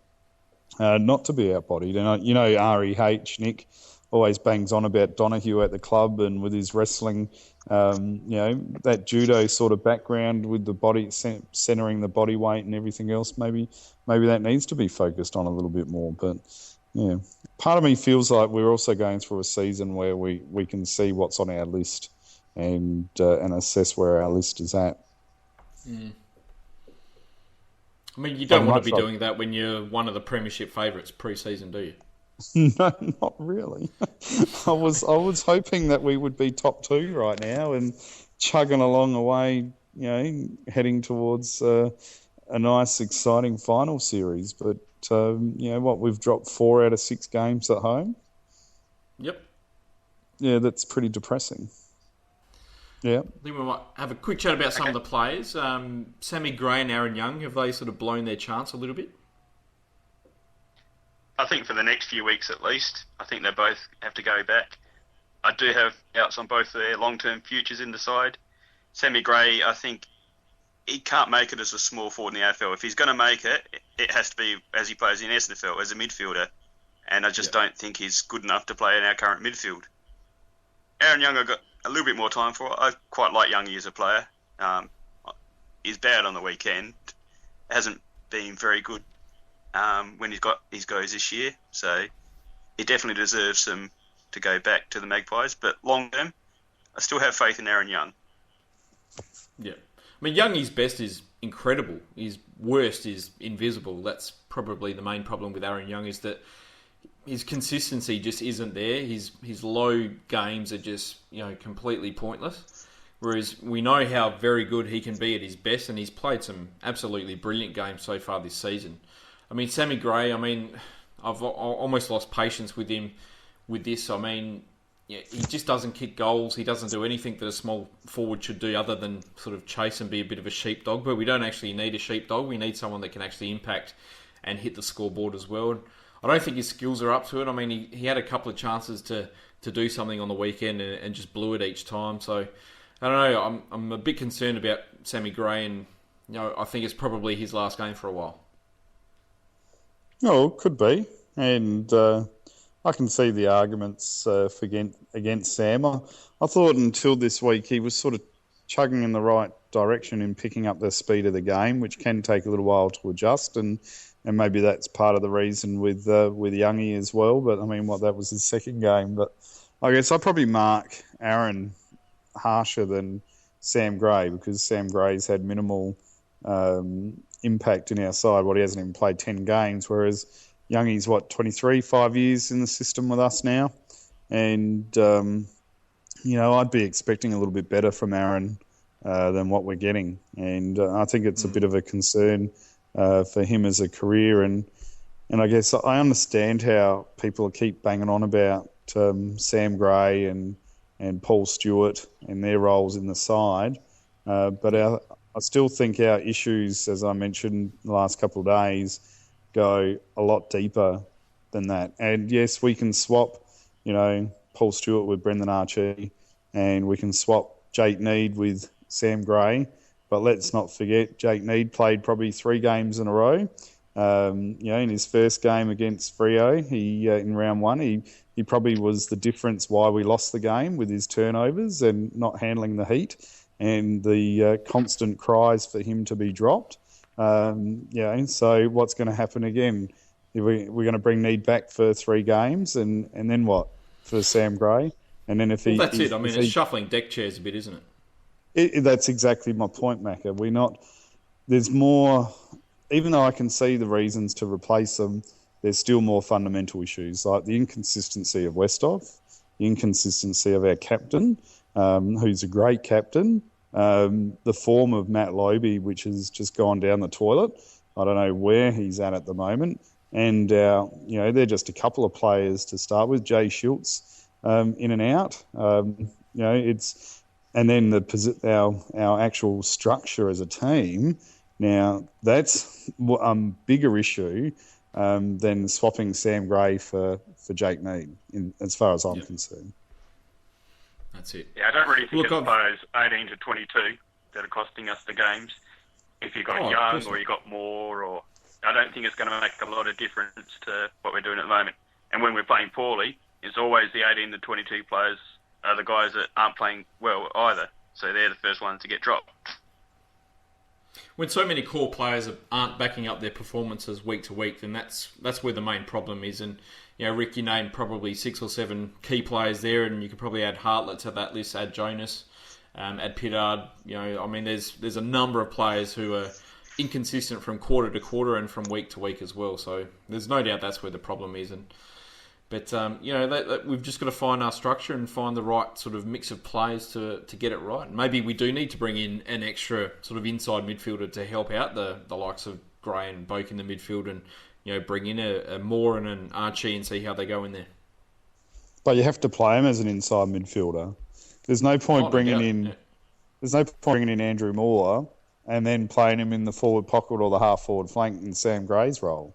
not to be outbodied. And REH, Nick, always bangs on about Donahue at the club and with his wrestling, that judo sort of background with the body, centering the body weight and everything else. Maybe that needs to be focused on a little bit more. But yeah, part of me feels like we're also going through a season where we can see what's on our list and assess where our list is at. I mean, you don't want to be doing that when you're one of the premiership favourites pre-season, do you? No, not really. I was hoping that we would be top two right now and chugging along away, heading towards a nice, exciting final series. But we've dropped 4 out of 6 games at home. Yep. Yeah, that's pretty depressing. Yeah. I think we might have a quick chat about some of the players. Sammy Gray and Aaron Young, have they sort of blown their chance a little bit? I think for the next few weeks at least, I think they both have to go back. I do have doubts on both their long-term futures in the side. Sammy Gray, I think he can't make it as a small forward in the AFL. If he's going to make it, it has to be as he plays in SANFL, as a midfielder. And I just don't think he's good enough to play in our current midfield. Aaron Young, I've got a little bit more time for. I quite like Youngie as a player. He's bad on the weekend. Hasn't been very good when he's got his goes this year. So he definitely deserves to go back to the Magpies. But long term, I still have faith in Aaron Young. Yeah. I mean, Youngie's best is incredible. His worst is invisible. That's probably the main problem with Aaron Young, is that his consistency just isn't there. His low games are just completely pointless. Whereas we know how very good he can be at his best, and he's played some absolutely brilliant games so far this season. I mean, Sammy Gray, I've almost lost patience with him with this. I mean, he just doesn't kick goals. He doesn't do anything that a small forward should do other than sort of chase and be a bit of a sheepdog. But we don't actually need a sheepdog. We need someone that can actually impact and hit the scoreboard as well. And I don't think his skills are up to it. I mean, he had a couple of chances to do something on the weekend and just blew it each time. So, I don't know. I'm a bit concerned about Sammy Gray, and I think it's probably his last game for a while. Oh, could be. And I can see the arguments against Sam. I thought until this week he was sort of chugging in the right direction in picking up the speed of the game, which can take a little while to adjust, and maybe that's part of the reason with Youngie as well. But I mean, that was his second game. But I guess I'd probably mark Aaron harsher than Sam Gray, because Sam Gray's had minimal impact in our side. He hasn't even played 10 games, whereas Youngie's 23, 5 years in the system with us now. And, I'd be expecting a little bit better from Aaron than what we're getting. And I think it's a bit of a concern for him as a career. And I guess I understand how people keep banging on about Sam Gray and Paul Stewart and their roles in the side. But I still think our issues, as I mentioned the last couple of days, go a lot deeper than that. And yes, we can swap, Paul Stewart with Brendon Ah Chee, and we can swap Jake Need with Sam Gray. But let's not forget, Jake Need played probably 3 games in a row. In his first game against Freo, he in round 1, he probably was the difference why we lost the game with his turnovers and not handling the heat and the constant cries for him to be dropped. So what's going to happen again? We're going to bring Need back for 3 games, and then what for Sam Gray? And then if that's it. I mean, it's shuffling deck chairs a bit, isn't it? That's exactly my point, Macca. There's more. Even though I can see the reasons to replace them, there's still more fundamental issues, like the inconsistency of Westhoff, the inconsistency of our captain, who's a great captain, the form of Matt Lobey, which has just gone down the toilet. I don't know where he's at the moment. And, they're just a couple of players to start with. Jay Schultz in and out. And then our actual structure as a team. Now, that's a bigger issue than swapping Sam Gray for Jake Need, as far as I'm concerned. That's it. Yeah, I don't really think it's those 18 to 22 that are costing us the games. If you've got young or you've got more, or I don't think it's going to make a lot of difference to what we're doing at the moment. And when we're playing poorly, it's always the 18 to 22 players are the guys that aren't playing well either. So they're the first ones to get dropped. When so many core players aren't backing up their performances week to week, then that's where the main problem is. And Rick, you named probably 6 or 7 key players there, and you could probably add Hartlett to that list, add Jonas, add Pittard. There's a number of players who are inconsistent from quarter to quarter and from week to week as well. So there's no doubt that's where the problem is. But we've just got to find our structure and find the right sort of mix of players to get it right. Maybe we do need to bring in an extra sort of inside midfielder to help out the likes of Gray and Boak in the midfield, and bring in a Moore and an Ah Chee and see how they go in there. But you have to play him as an inside midfielder. There's no point bringing in. There's no point bringing in Andrew Moore and then playing him in the forward pocket or the half forward flank in Sam Gray's role.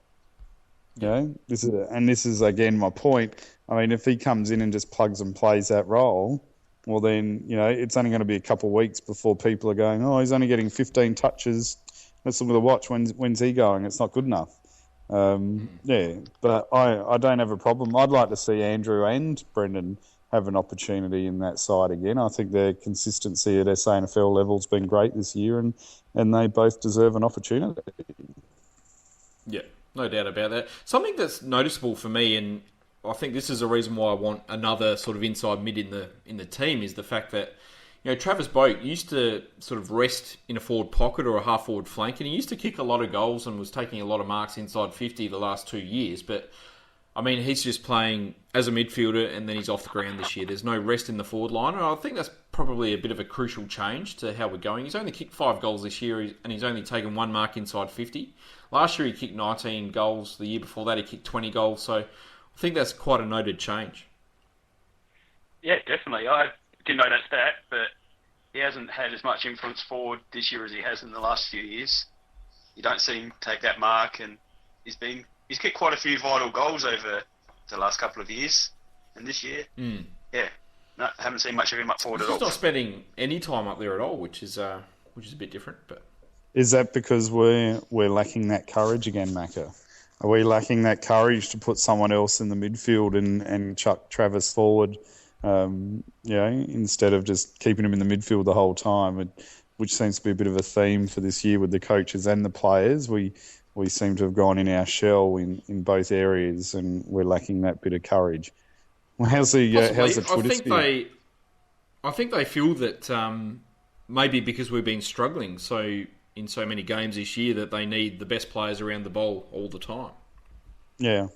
This is again my point. I mean, if he comes in and just plugs and plays that role, well then, it's only going to be a couple of weeks before people are going, oh, he's only getting 15 touches. Let's look at the watch. When's he going? It's not good enough. But I don't have a problem. I'd like to see Andrew and Brendon have an opportunity in that side again. I think their consistency at SANFL level's been great this year, and they both deserve an opportunity. Yeah. No doubt about that. Something that's noticeable for me, and I think this is a reason why I want another sort of inside mid in the team, is the fact that Travis Boak used to sort of rest in a forward pocket or a half forward flank, and he used to kick a lot of goals and was taking a lot of marks inside 50 the last 2 years. But I mean, he's just playing as a midfielder, and then he's off the ground this year. There's no rest in the forward line, and I think that's probably a bit of a crucial change to how we're going. He's only kicked 5 goals this year, and he's only taken 1 mark inside 50. Last year he kicked 19 goals. The year before that he kicked 20 goals. So I think that's quite a noted change. Yeah, definitely. I didn't know that stat, but he hasn't had as much influence forward this year as he has in the last few years. You don't see him take that mark, and he's kicked quite a few vital goals over the last couple of years. And this year, I haven't seen much of him up forward at all. He's not spending any time up there at all, which is a bit different, but. Is that because we're lacking that courage again, Macca? Are we lacking that courage to put someone else in the midfield and chuck Travis forward, instead of just keeping him in the midfield the whole time, which seems to be a bit of a theme for this year with the coaches and the players. We seem to have gone in our shell in both areas, and we're lacking that bit of courage. Well, how's the Twitter sphere? I think they feel that maybe because we've been struggling in so many games this year that they need the best players around the ball all the time. Yeah.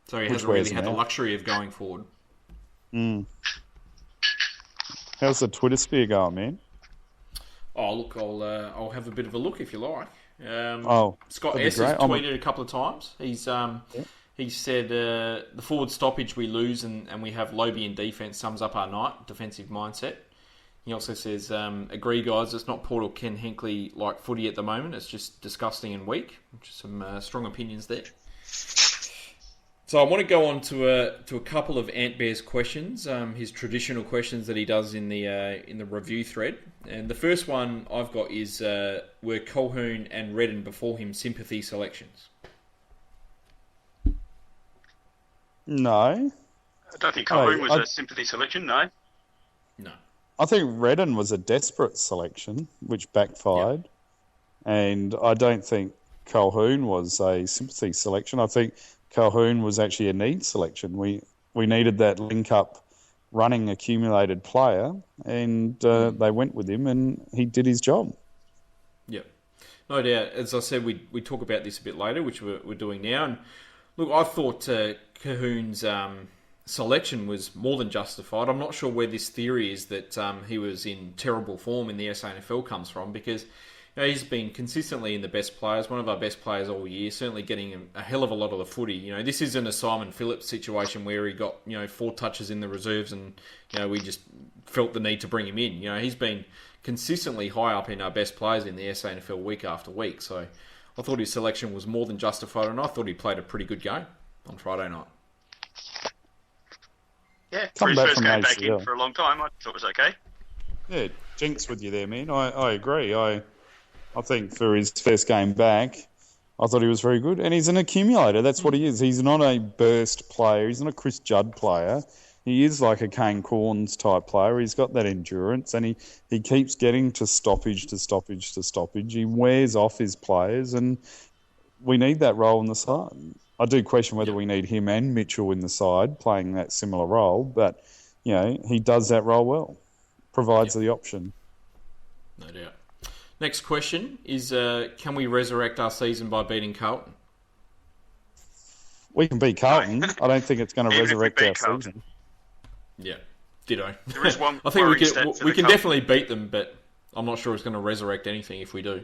So he hasn't really had the luxury of going forward. How's the Twitter sphere going, man? Oh, look, I'll have a bit of a look if you like. Scott that'd S be has great. tweeted a couple of times. He said the forward stoppage we lose and we have Lobie in defence sums up our night, defensive mindset. He also says, agree guys, it's not Port or Ken Hinkley like footy at the moment, it's just disgusting and weak. Which is some strong opinions there. So I want to go on to a couple of Ant Bear's questions, his traditional questions that he does in the review thread. And the first one I've got is, were Colquhoun and Redden before him sympathy selections? No. I don't think Colquhoun was a sympathy selection, no. No. I think Redden was a desperate selection, which backfired. Yep. And I don't think Colquhoun was a sympathy selection. I think Colquhoun was actually a need selection. We needed that link-up running accumulated player, and they went with him, and he did his job. Yep. No doubt. As I said, we talk about this a bit later, which we're doing now. And look, I thought Colquhoun's selection was more than justified. I'm not sure where this theory is that he was in terrible form in the SANFL comes from, because he's been consistently in the best players, one of our best players all year, certainly getting a hell of a lot of the footy. This isn't a Simon Phillips situation where he got 4 touches in the reserves and we just felt the need to bring him in. He's been consistently high up in our best players in the SANFL week after week. So I thought his selection was more than justified, and I thought he played a pretty good game on Friday night. Yeah, for his first game back in for a long time, I thought it was okay. Yeah, jinx with you there, man. I agree. I think for his first game back, I thought he was very good. And he's an accumulator. That's what he is. He's not a burst player. He's not a Chris Judd player. He is like a Kane Corns type player. He's got that endurance, and he keeps getting to stoppage to stoppage to stoppage. He wears off his players, and we need that role in the side. I do question whether we need him and Mitchell in the side playing that similar role, but he does that role well. Provides the option. No doubt. Next question is, can we resurrect our season by beating Carlton? We can beat Carlton. I don't think it's going to resurrect our season. Yeah, ditto. There is one I think we can definitely beat them, but I'm not sure it's going to resurrect anything if we do.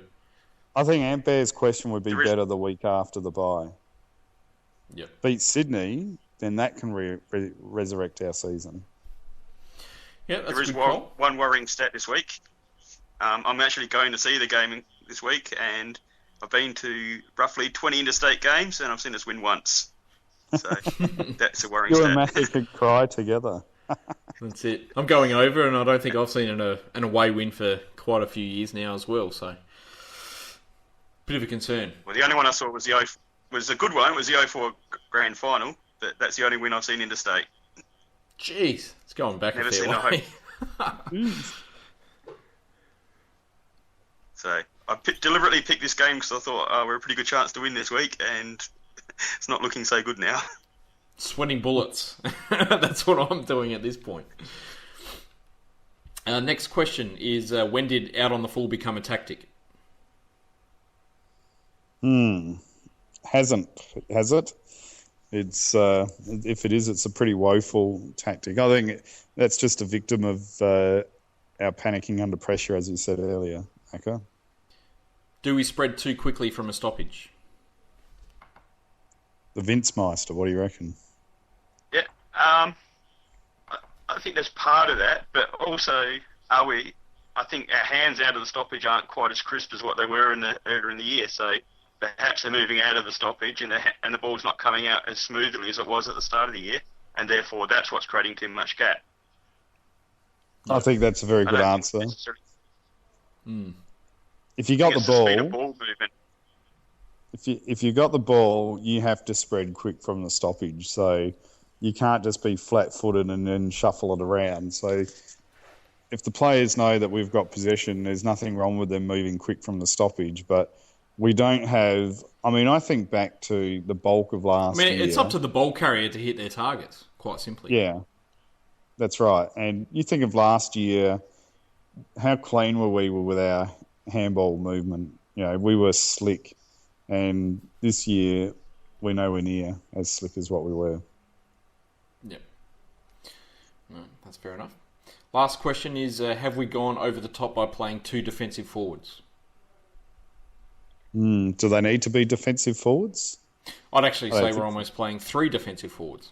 I think Ant Bear's question would be better the week after the bye. Yep. Beat Sydney, then that can resurrect our season. Yeah, that's there is one worrying stat this week. I'm actually going to see the game this week, and I've been to roughly 20 interstate games, and I've seen us win once. So that's a worrying stat. You and Macca could cry together. That's it. I'm going over, and I don't think I've seen an away win for quite a few years now as well. So, bit of a concern. Well, the only one I saw was a good one. It was the 04 grand final, but that's the only win I've seen interstate. Jeez, it's going back Never a fair seen way. a home. So I deliberately picked this game because I thought we're a pretty good chance to win this week, and it's not looking so good now. Sweating bullets. That's what I'm doing at this point. Next question is, when did out on the full become a tactic? Hasn't, has it? It's if it is, it's a pretty woeful tactic. I think that's just a victim of our panicking under pressure, as you said earlier, Macca. Do we spread too quickly from a stoppage? The Vince Meister, what do you reckon? Yeah, I think there's part of that, but also I think our hands out of the stoppage aren't quite as crisp as what they were earlier in the year, so perhaps they're moving out of the stoppage and the ball's not coming out as smoothly as it was at the start of the year, and therefore that's what's creating too much gap. I think that's a very good answer. If you got the ball, if you got the ball, you have to spread quick from the stoppage. So you can't just be flat-footed and then shuffle it around. So if the players know that we've got possession, there's nothing wrong with them moving quick from the stoppage. But we don't have... I mean, I think back to the bulk of last year. It's up to the ball carrier to hit their targets, quite simply. Yeah, that's right. And you think of last year, how clean were we with our handball movement? We were slick. And this year, we're nowhere near as slick as what we were. Yep. No, that's fair enough. Last question is, have we gone over the top by playing 2 defensive forwards? Do they need to be defensive forwards? I'd actually I don't say think we're so. almost playing 3 defensive forwards.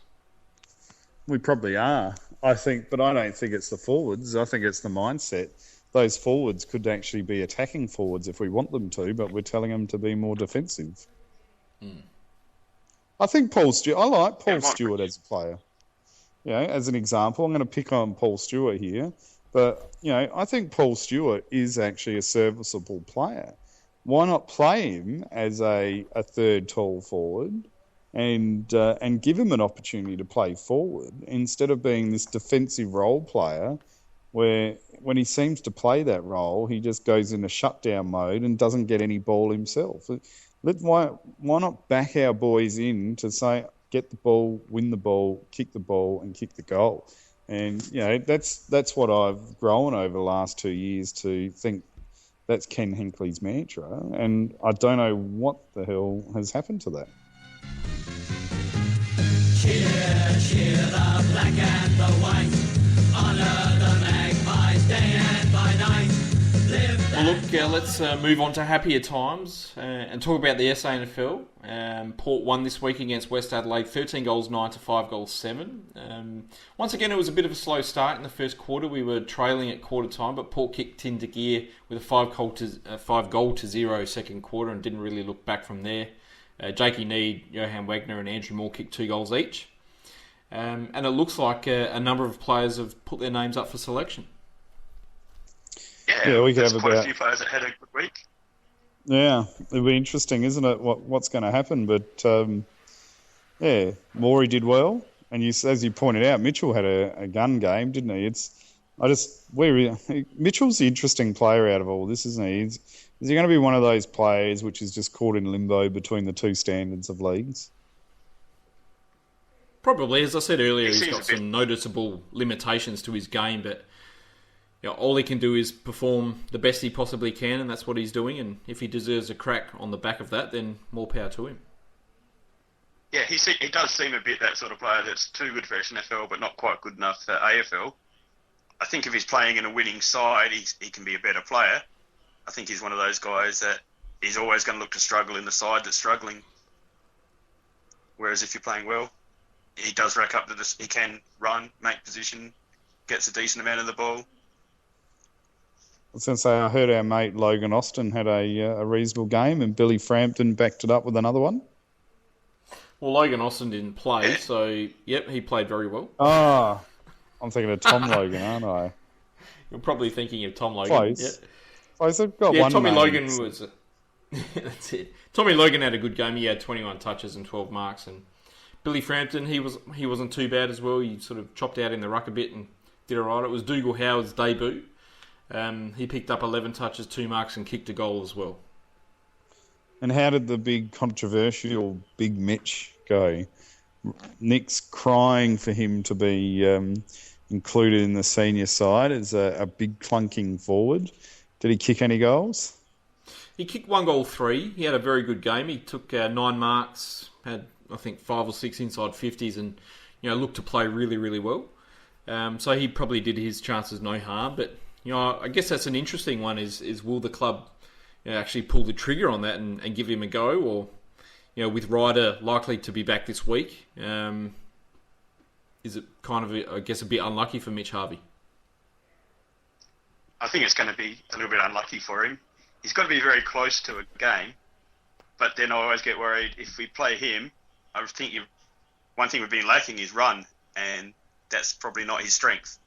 We probably are. I think, but I don't think it's the forwards. I think it's the mindset. Those forwards could actually be attacking forwards if we want them to, but we're telling them to be more defensive. I think Paul Stewart. I like Paul Stewart as a player. As an example, I'm going to pick on Paul Stewart here, but I think Paul Stewart is actually a serviceable player. Why not play him as a third tall forward and give him an opportunity to play forward instead of being this defensive role player where when he seems to play that role, he just goes into shutdown mode and doesn't get any ball himself. Why not back our boys in to say, get the ball, win the ball, kick the ball, and kick the goal? And that's what I've grown over the last 2 years to think that's Ken Hinkley's mantra, and I don't know what the hell has happened to that. Cheer, cheer the black and the white, honour the magpies day and by night. Well, look, let's move on to happier times and talk about the SANFL. Port won this week against West Adelaide, 13 goals 9 to 5 goals 7. Once again, it was a bit of a slow start in the first quarter. We were trailing at quarter time, but Port kicked into gear with a 5-goal-to-0 second quarter and didn't really look back from there. Jakey Need, Johan Wagner and Andrew Moore kicked 2 goals each. And it looks like a number of players have put their names up for selection. Yeah, we could have quite about a few players that had a good week. Yeah, it'll be interesting, isn't it? What's going to happen? But Morey did well, and as you pointed out, Mitchell had a gun game, didn't he? Mitchell's the interesting player out of all this, isn't he? Is he going to be one of those players which is just caught in limbo between the two standards of leagues? Probably, as I said earlier, he's seems got a bit- some noticeable limitations to his game, but all he can do is perform the best he possibly can, and that's what he's doing. And if he deserves a crack on the back of that, then more power to him. Yeah, he does seem a bit that sort of player that's too good for SNFL, but not quite good enough for AFL. I think if he's playing in a winning side, he can be a better player. I think he's one of those guys that he's always going to look to struggle in the side that's struggling. Whereas if you're playing well, he does rack up he can run, make position, gets a decent amount of the ball. I was going to say, I heard our mate Logan Austin had a reasonable game, and Billy Frampton backed it up with another one. Well, Logan Austin didn't play, so, yep, he played very well. Ah, I'm thinking of Tom Logan, aren't I? You're probably thinking of Tom Logan. Close. Yeah, Close. I've got yeah, one Tommy name. Logan was... that's it. Tommy Logan had a good game. He had 21 touches and 12 marks. And Billy Frampton, he wasn't too bad as well. He sort of chopped out in the ruck a bit and did all right. It was Dougal Howard's debut. He picked up 11 touches, 2 marks, and kicked a goal as well. And how did the big controversial Big Mitch go? Nick's crying for him to be included in the senior side as a big clunking forward. Did he kick any goals? He kicked 1 goal 3. He had a very good game. He took 9 marks, had I think 5 or 6 inside 50s, and looked to play really, really well. So he probably did his chances no harm. But I guess that's an interesting one. Is will the club actually pull the trigger on that and give him a go, or with Ryder likely to be back this week, is it kind of a bit unlucky for Mitch Harvey? I think it's going to be a little bit unlucky for him. He's got to be very close to a game, but then I always get worried if we play him. I think one thing we've been lacking is run, and that's probably not his strength.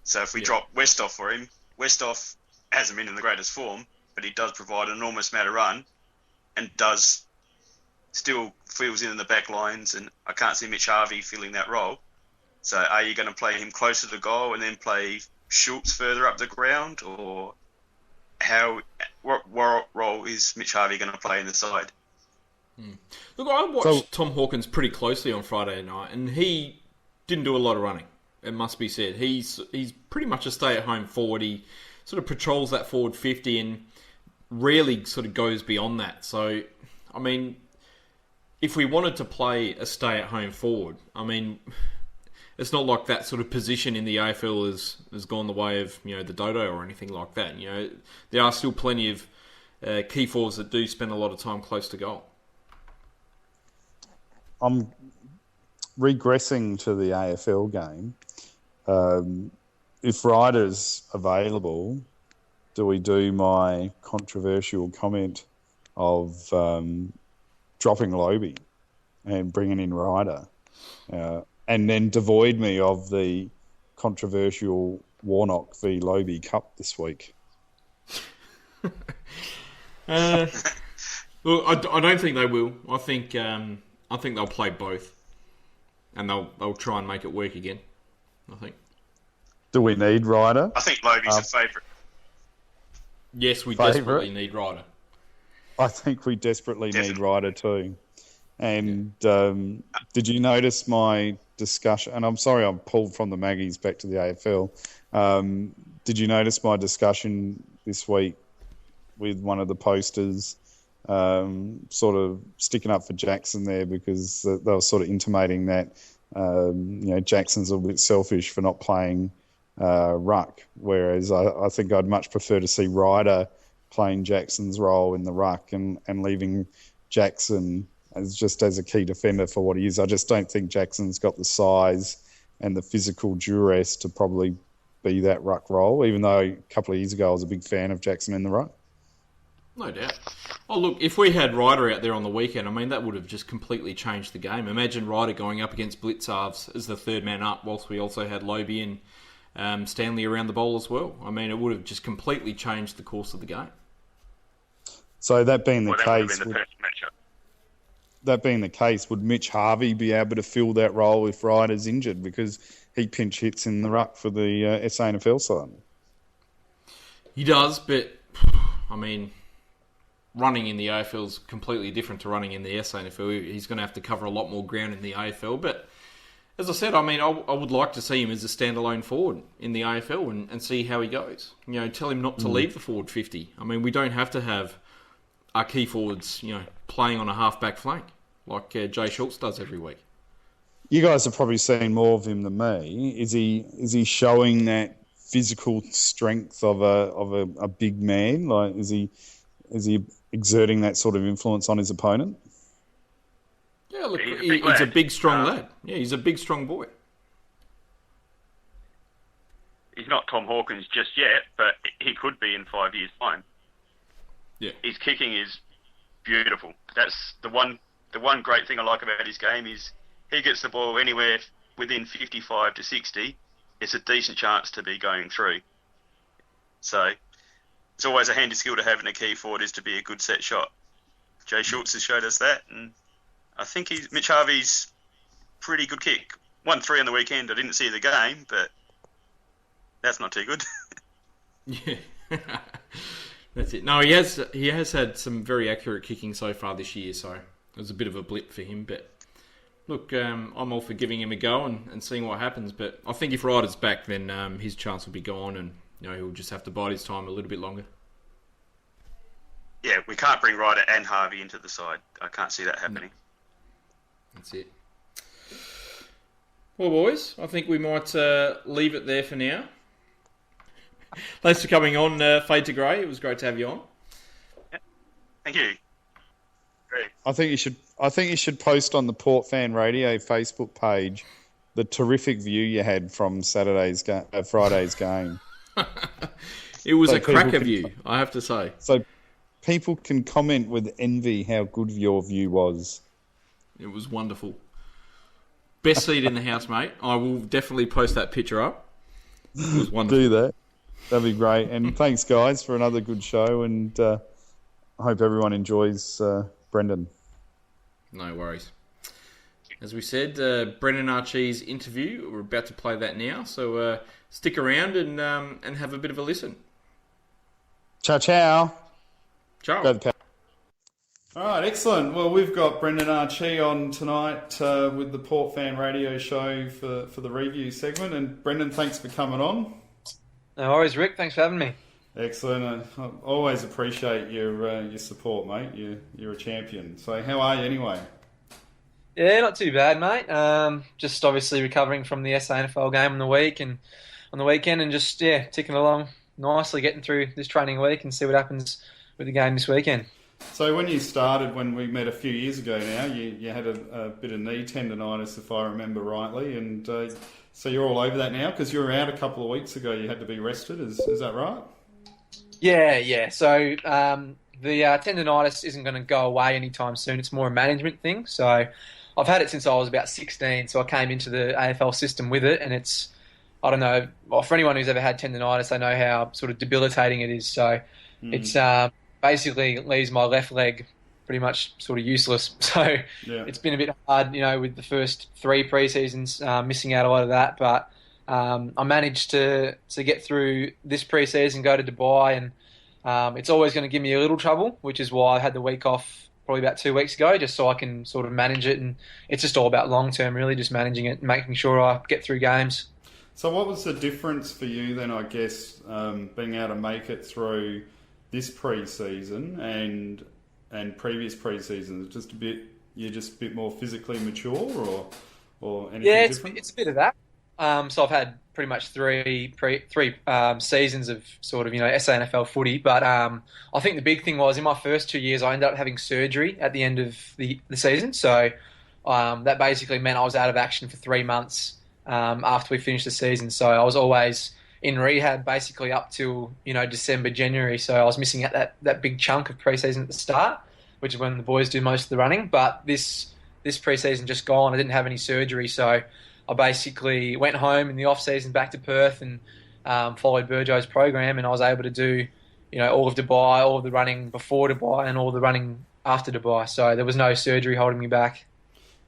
So if we drop Westhoff for him, Westhoff hasn't been in the greatest form, but he does provide an enormous amount of run and does still fills in the back lines, and I can't see Mitch Harvey filling that role. So are you going to play him closer to the goal and then play Schultz further up the ground, or what role is Mitch Harvey going to play in the side? Look, I watched Tom Hawkins pretty closely on Friday night, and he didn't do a lot of running, it must be said. He's pretty much a stay-at-home forward. He sort of patrols that forward 50 and rarely sort of goes beyond that. So, I mean, if we wanted to play a stay-at-home forward, I mean, it's not like that sort of position in the AFL has gone the way of the dodo or anything like that. There are still plenty of key forwards that do spend a lot of time close to goal. I'm regressing to the AFL game. If Ryder's available, do we do my controversial comment of dropping Lobie and bringing in Ryder? And then devoid me of the controversial Warnock v Lobie Cup this week. Look, I don't think they will. I think they'll play both, and they'll try and make it work again. I think. Do we need Ryder? I think Lobie's a favourite. Yes, we Favourite? desperately need Ryder. I think we desperately need Ryder too. And did you notice my discussion? And I'm sorry I'm pulled from the Maggies back to the AFL. Did you notice my discussion this week with one of the posters sort of sticking up for Jackson there because they were sort of intimating that Jackson's a little bit selfish for not playing ruck, whereas I think I'd much prefer to see Ryder playing Jackson's role in the ruck and leaving Jackson as a key defender for what he is. I just don't think Jackson's got the size and the physical duress to probably be that ruck role, even though a couple of years ago I was a big fan of Jackson in the ruck. No doubt. Oh, look, if we had Ryder out there on the weekend, I mean, that would have just completely changed the game. Imagine Ryder going up against Blitzarves as the third man up, whilst we also had Lobie and Stanley around the bowl as well. I mean, it would have just completely changed the course of the game. So that being the case, would Mitch Harvey be able to fill that role if Ryder's injured because he pinch hits in the ruck for the SANFL side? He does, but I mean, running in the AFL is completely different to running in the SANFL. He's going to have to cover a lot more ground in the AFL, but as I said, I mean, I would like to see him as a standalone forward in the AFL and see how he goes. Tell him not to leave the forward 50. I mean, we don't have to have our key forwards, playing on a half-back flank like Jay Schultz does every week. You guys have probably seen more of him than me. Is he showing that physical strength of a big man? Like, is he exerting that sort of influence on his opponent? Yeah, look, he's a big, strong lad. Yeah, he's a big, strong boy. He's not Tom Hawkins just yet, but he could be in 5 years' time. Yeah, his kicking is beautiful. That's the one great thing I like about his game is he gets the ball anywhere within 55 to 60. It's a decent chance to be going through. So it's always a handy skill to have in a key forward is to be a good set shot. Jay Schultz has showed us that, and I think Mitch Harvey's pretty good kick. 1-3 on the weekend. I didn't see the game, but that's not too good. Yeah, that's it. No, he has had some very accurate kicking so far this year, so it was a bit of a blip for him. But look, I'm all for giving him a go and seeing what happens. But I think if Ryder's back, then his chance will be gone, and he'll just have to bide his time a little bit longer. Yeah, we can't bring Ryder and Harvey into the side. I can't see that happening. That's it. Well, boys, I think we might leave it there for now. Thanks for coming on, Fade to Grey. It was great to have you on. Yeah. Thank you. Great. I think you should post on the Port Fan Radio Facebook page the terrific view you had from Friday's game. It was a cracker view, I have to say. So people can comment with envy how good your view was. It was wonderful. Best seat in the house, mate. I will definitely post that picture up. It was wonderful. Do that. That'd be great. And thanks, guys, for another good show. And I hope everyone enjoys Brendon. No worries. As we said, Brendon Ah Chee's interview. We're about to play that now. So stick around and have a bit of a listen. Ciao, ciao. Ciao. Go the Power. All right, excellent. Well, we've got Brendon Ah Chee on tonight with the Port Fan Radio show for the review segment. And Brendon, thanks for coming on. No worries, Rick. Thanks for having me. Excellent. I always appreciate your support, mate. You're a champion. So how are you anyway? Yeah, not too bad, mate. Just obviously recovering from the SANFL game on the weekend, and just ticking along nicely, getting through this training week and see what happens with the game this weekend. So when you started, when we met a few years ago now, you had a bit of knee tendonitis, if I remember rightly, and so you're all over that now because you were out a couple of weeks ago. You had to be rested. Is that right? Yeah. So the tendonitis isn't going to go away anytime soon. It's more a management thing. So I've had it since I was about 16. So I came into the AFL system with it, and it's, I don't know, well, for anyone who's ever had tendonitis, they know how sort of debilitating it is. So it's basically leaves my left leg pretty much sort of useless. So It's been a bit hard, with the first 3 pre-seasons, missing out a lot of that. But I managed to get through this pre-season, go to Dubai, and it's always going to give me a little trouble, which is why I had the week off probably about 2 weeks ago, just so I can sort of manage it. And it's just all about long-term, really, just managing it and making sure I get through games. So what was the difference for you then, I guess, being able to make it through this pre-season and previous pre-seasons? You're just a bit more physically mature or anything different? It's a bit of that. So I've had pretty much three seasons of sort of, SANFL footy. But I think the big thing was in my first 2 years, I ended up having surgery at the end of the season. So that basically meant I was out of action for 3 months after we finished the season. So I was always in rehab basically up till, December, January. So I was missing out that big chunk of pre-season at the start, which is when the boys do most of the running. But this pre-season just gone, I didn't have any surgery. So I basically went home in the off-season back to Perth and followed Burjo's program, and I was able to do, all of Dubai, all of the running before Dubai and all the running after Dubai. So there was no surgery holding me back.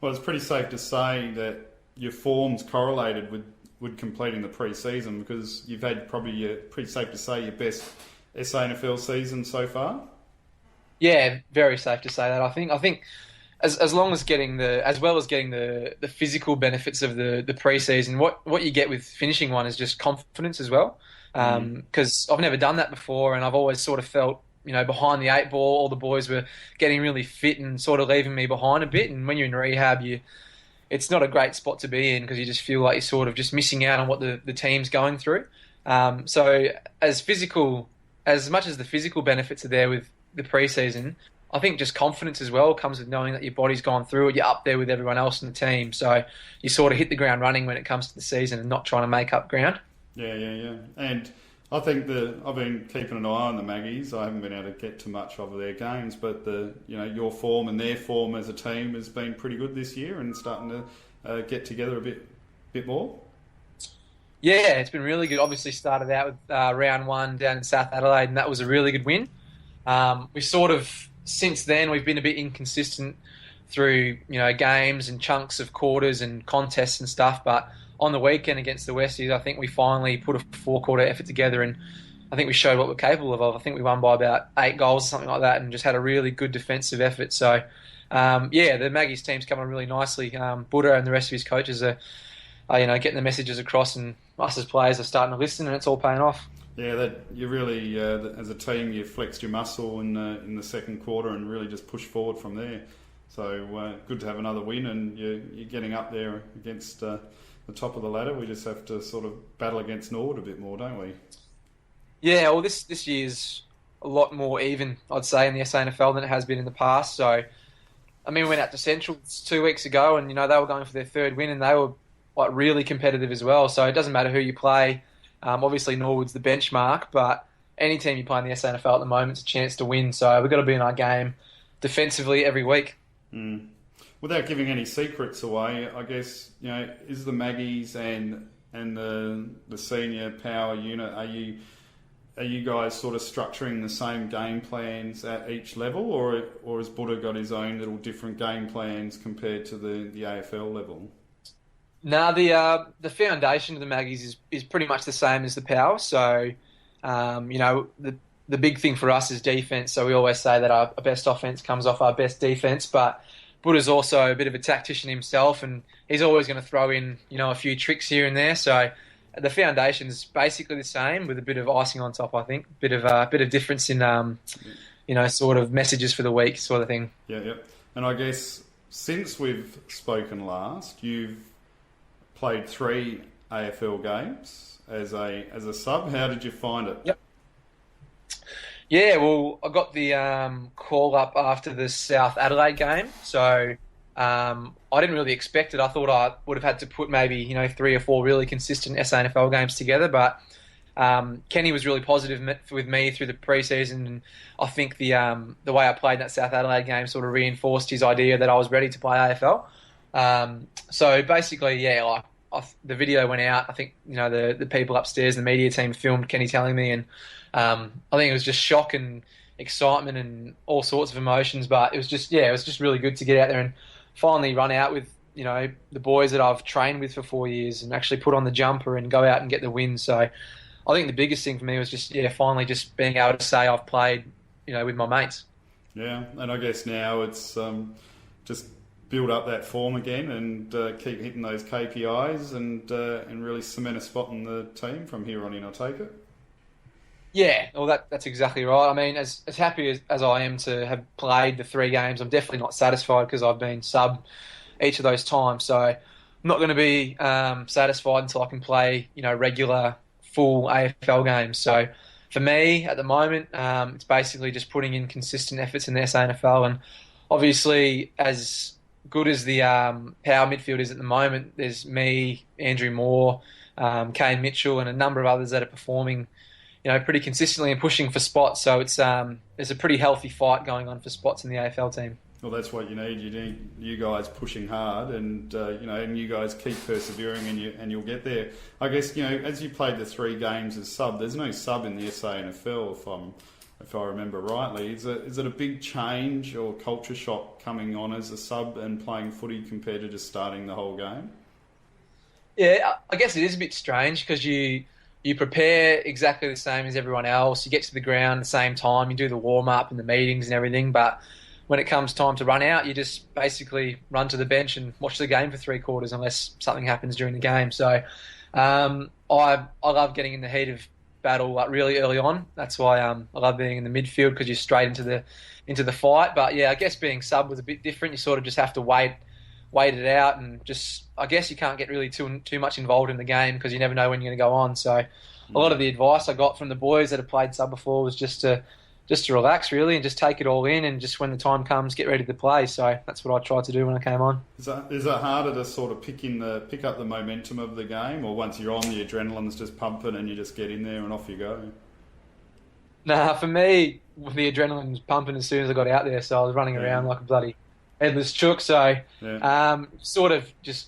Well, it's pretty safe to say that your form's correlated with completing the pre-season because you've had probably, pretty safe to say, your best SANFL season so far. Yeah, very safe to say that. I think as well as getting the physical benefits of the pre-season, what you get with finishing one is just confidence as well. Because I've never done that before, and I've always sort of felt, behind the 8 ball. All the boys were getting really fit and sort of leaving me behind a bit. And when you're in rehab, it's not a great spot to be in because you just feel like you're sort of just missing out on what the team's going through. So as much as the physical benefits are there with the pre-season, I think just confidence as well comes with knowing that your body's gone through it. You're up there with everyone else in the team. So you sort of hit the ground running when it comes to the season and not trying to make up ground. Yeah. And I think I've been keeping an eye on the Maggies. I haven't been able to get too much of their games, but your form and their form as a team has been pretty good this year and starting to get together a bit more. Yeah, it's been really good. Obviously started out with round 1 down in South Adelaide, and that was a really good win. We sort of, since then, we've been a bit inconsistent through, games and chunks of quarters and contests and stuff, but on the weekend against the Westies, I think we finally put a 4-quarter effort together, and I think we showed what we're capable of. I think we won by about 8 goals or something like that, and just had a really good defensive effort. So, the Maggies team's coming really nicely. Buddha and the rest of his coaches are getting the messages across, and us as players are starting to listen, and it's all paying off. Yeah, that you really, as a team, you flexed your muscle in the second quarter and really just pushed forward from there. So good to have another win, and you're getting up there against the top of the ladder. We just have to sort of battle against Nord a bit more, don't we? Yeah, well, this year's a lot more even, I'd say, in the SANFL than it has been in the past. So, I mean, we went out to Central 2 weeks ago, and they were going for their 3rd win, and they were really competitive as well. So it doesn't matter who you play. Obviously, Norwood's the benchmark, but any team you play in the SANFL at the moment is a chance to win. So we've got to be in our game defensively every week. Without giving any secrets away, I guess, is the Maggies and the senior power unit, are you guys sort of structuring the same game plans at each level, or has Buddha got his own little different game plans compared to the AFL level? No, the foundation of the Maggies is pretty much the same as the Power. So, the big thing for us is defence. So we always say that our best offence comes off our best defence. But Buddha's also a bit of a tactician himself, and he's always going to throw in, a few tricks here and there. So the foundation is basically the same with a bit of icing on top, I think. Bit of difference in, sort of messages for the week sort of thing. Yeah. And I guess since we've spoken last, you've played 3 AFL games as a sub. How did you find it? Yep. Yeah, well, I got the call up after the South Adelaide game, so I didn't really expect it. I thought I would have had to put maybe 3 or 4 really consistent SANFL games together, but Kenny was really positive with me through the preseason, and I think the way I played in that South Adelaide game sort of reinforced his idea that I was ready to play AFL. So basically, yeah, the video went out. I think the people upstairs, the media team, filmed Kenny telling me, and I think it was just shock and excitement and all sorts of emotions. But it was just really good to get out there and finally run out with the boys that I've trained with for 4 years and actually put on the jumper and go out and get the win. So I think the biggest thing for me was just finally just being able to say I've played with my mates. Yeah, and I guess now it's just build up that form again and keep hitting those KPIs and really cement a spot in the team from here on in, I take it. Yeah, well, that's exactly right. I mean, as happy as I am to have played the 3 games, I'm definitely not satisfied because I've been sub each of those times. So I'm not going to be satisfied until I can play, regular full AFL games. So for me, at the moment, it's basically just putting in consistent efforts in the SANFL. And obviously, as good as the power midfield is at the moment, there's me, Andrew Moore, Kane Mitchell, and a number of others that are performing pretty consistently and pushing for spots. So it's there's a pretty healthy fight going on for spots in the AFL team. Well, that's what you need. You need you guys pushing hard, and and you guys keep persevering, and you'll get there. I guess as you played the 3 games as sub, there's no sub in the SANFL if I remember rightly. Is it a big change or culture shock coming on as a sub and playing footy compared to just starting the whole game? Yeah, I guess it is a bit strange because you prepare exactly the same as everyone else. You get to the ground at the same time. You do the warm-up and the meetings and everything. But when it comes time to run out, you just basically run to the bench and watch the game for 3 quarters unless something happens during the game. So I love getting in the heat of battle really early on. That's why I love being in the midfield because you're straight into the fight. But, yeah, I guess being sub was a bit different. You sort of just have to wait it out, and just I guess you can't get really too much involved in the game because you never know when you're going to go on. So a lot of the advice I got from the boys that have played sub before was just to relax really and just take it all in, and just when the time comes, get ready to play. So that's what I tried to do when I came on. Is it harder to sort of pick up the momentum of the game, or once you're on, the adrenaline's just pumping and you just get in there and off you go? Nah, for me, the adrenaline was pumping as soon as I got out there, so I was running around like a bloody headless chook. So sort of just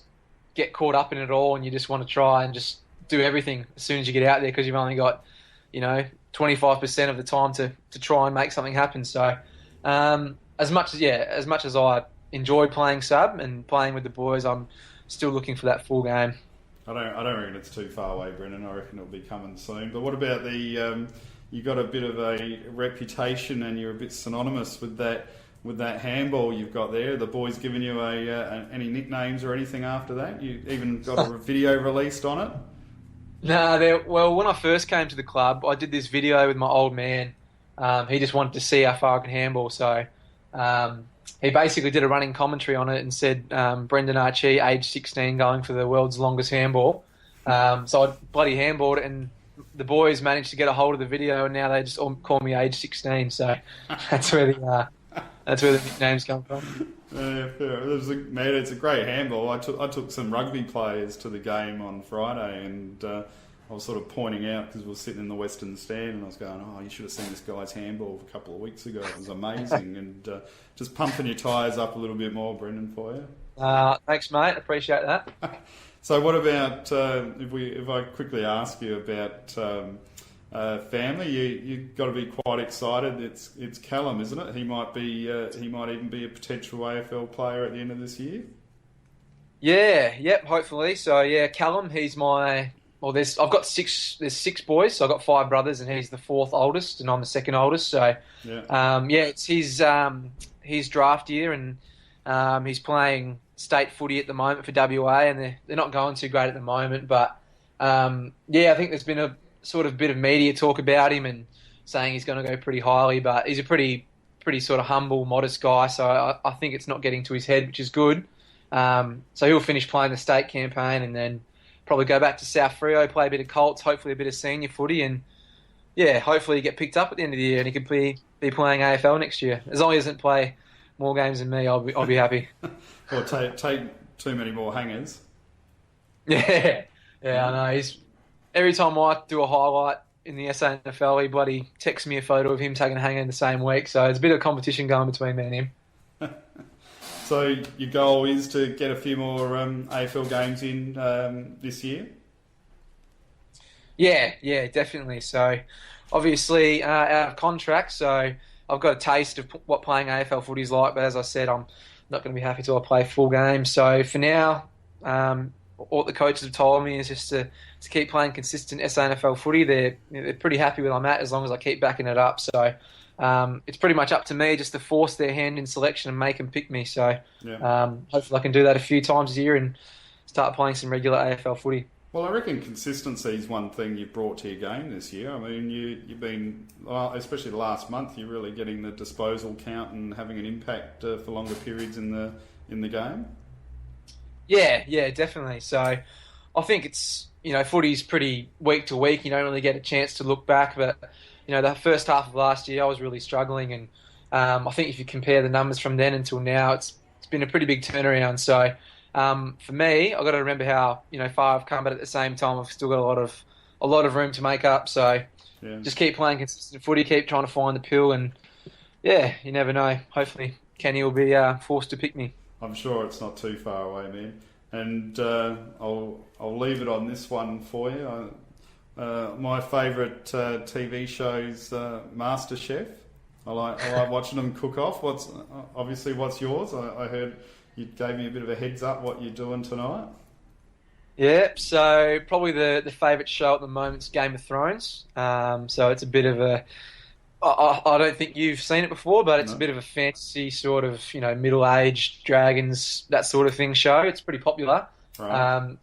get caught up in it all, and you just want to try and just do everything as soon as you get out there because you've only got 25% of the time to try and make something happen. So as much as I enjoy playing sub and playing with the boys, I'm still looking for that full game. I don't reckon it's too far away, Brendon. I reckon it'll be coming soon. But what about you got a bit of a reputation and you're a bit synonymous with that handball you've got there. The boys giving you any nicknames or anything after that? You even got a video released on it? Well, when I first came to the club, I did this video with my old man. He just wanted to see how far I could handball, so he basically did a running commentary on it and said, Brendon Ah Chee, age 16, going for the world's longest handball. So I bloody handballed it, and the boys managed to get a hold of the video, and now they just all call me age 16. So that's where the nicknames come from. Yeah, fair. It's a great handball. I took some rugby players to the game on Friday, and I was sort of pointing out because we were sitting in the Western stand, and I was going, "Oh, you should have seen this guy's handball a couple of weeks ago. It was amazing." And just pumping your tyres up a little bit more, Brendon, for you. Thanks, mate. Appreciate that. So, what about if I quickly ask you about family? You got to be quite excited. It's Callum, isn't it? He might even be a potential AFL player at the end of this year. Yeah, yep, hopefully. So yeah, Callum, he's I've got there's 6 boys, so I've got 5 brothers, and he's the 4th oldest, and I'm the 2nd oldest. So it's his draft year, and he's playing state footy at the moment for WA, and they're not going too great at the moment, but I think there's been a sort of bit of media talk about him and saying he's going to go pretty highly, but he's a pretty sort of humble, modest guy, so I think it's not getting to his head, which is good. So he'll finish playing the state campaign and then probably go back to South Freo, play a bit of Colts, hopefully a bit of senior footy, and yeah, hopefully get picked up at the end of the year and he could be playing AFL next year. As long as he doesn't play more games than me, I'll be happy. Or take too many more hangers. Yeah, I know. Every time I do a highlight in the SANFL, he bloody texts me a photo of him taking a hanger in the same week. So it's a bit of competition going between me and him. So your goal is to get a few more AFL games in this year? Yeah, definitely. So obviously out of contract, so I've got a taste of what playing AFL footy is like. But as I said, I'm not going to be happy till I play full game. So for now, what the coaches have told me is just to keep playing consistent SANFL footy. They're pretty happy with where I'm at as long as I keep backing it up. So it's pretty much up to me just to force their hand in selection and make them pick me. So hopefully I can do that a few times a year and start playing some regular AFL footy. Well, I reckon consistency is one thing you've brought to your game this year. I mean, you've been, especially the last month, you're really getting the disposal count and having an impact for longer periods in the game. Yeah, definitely. So I think it's, footy's pretty week to week. You don't really get a chance to look back. But, the first half of last year, I was really struggling. And I think if you compare the numbers from then until now, it's been a pretty big turnaround. So for me, I've got to remember how, far I've come, but at the same time, I've still got a lot of room to make up. So just keep playing consistent footy, keep trying to find the pill. And, yeah, you never know. Hopefully Kenny will be forced to pick me. I'm sure it's not too far away, man. And I'll leave it on this one for you. My favourite TV show's MasterChef. I like watching them cook off. What's yours? I heard you gave me a bit of a heads up what you're doing tonight. Yeah, so probably the favourite show at the moment is Game of Thrones. So it's a bit of a... I don't think you've seen it before, but it's a bit of a fantasy sort of, middle-aged dragons, that sort of thing show. It's pretty popular. Right.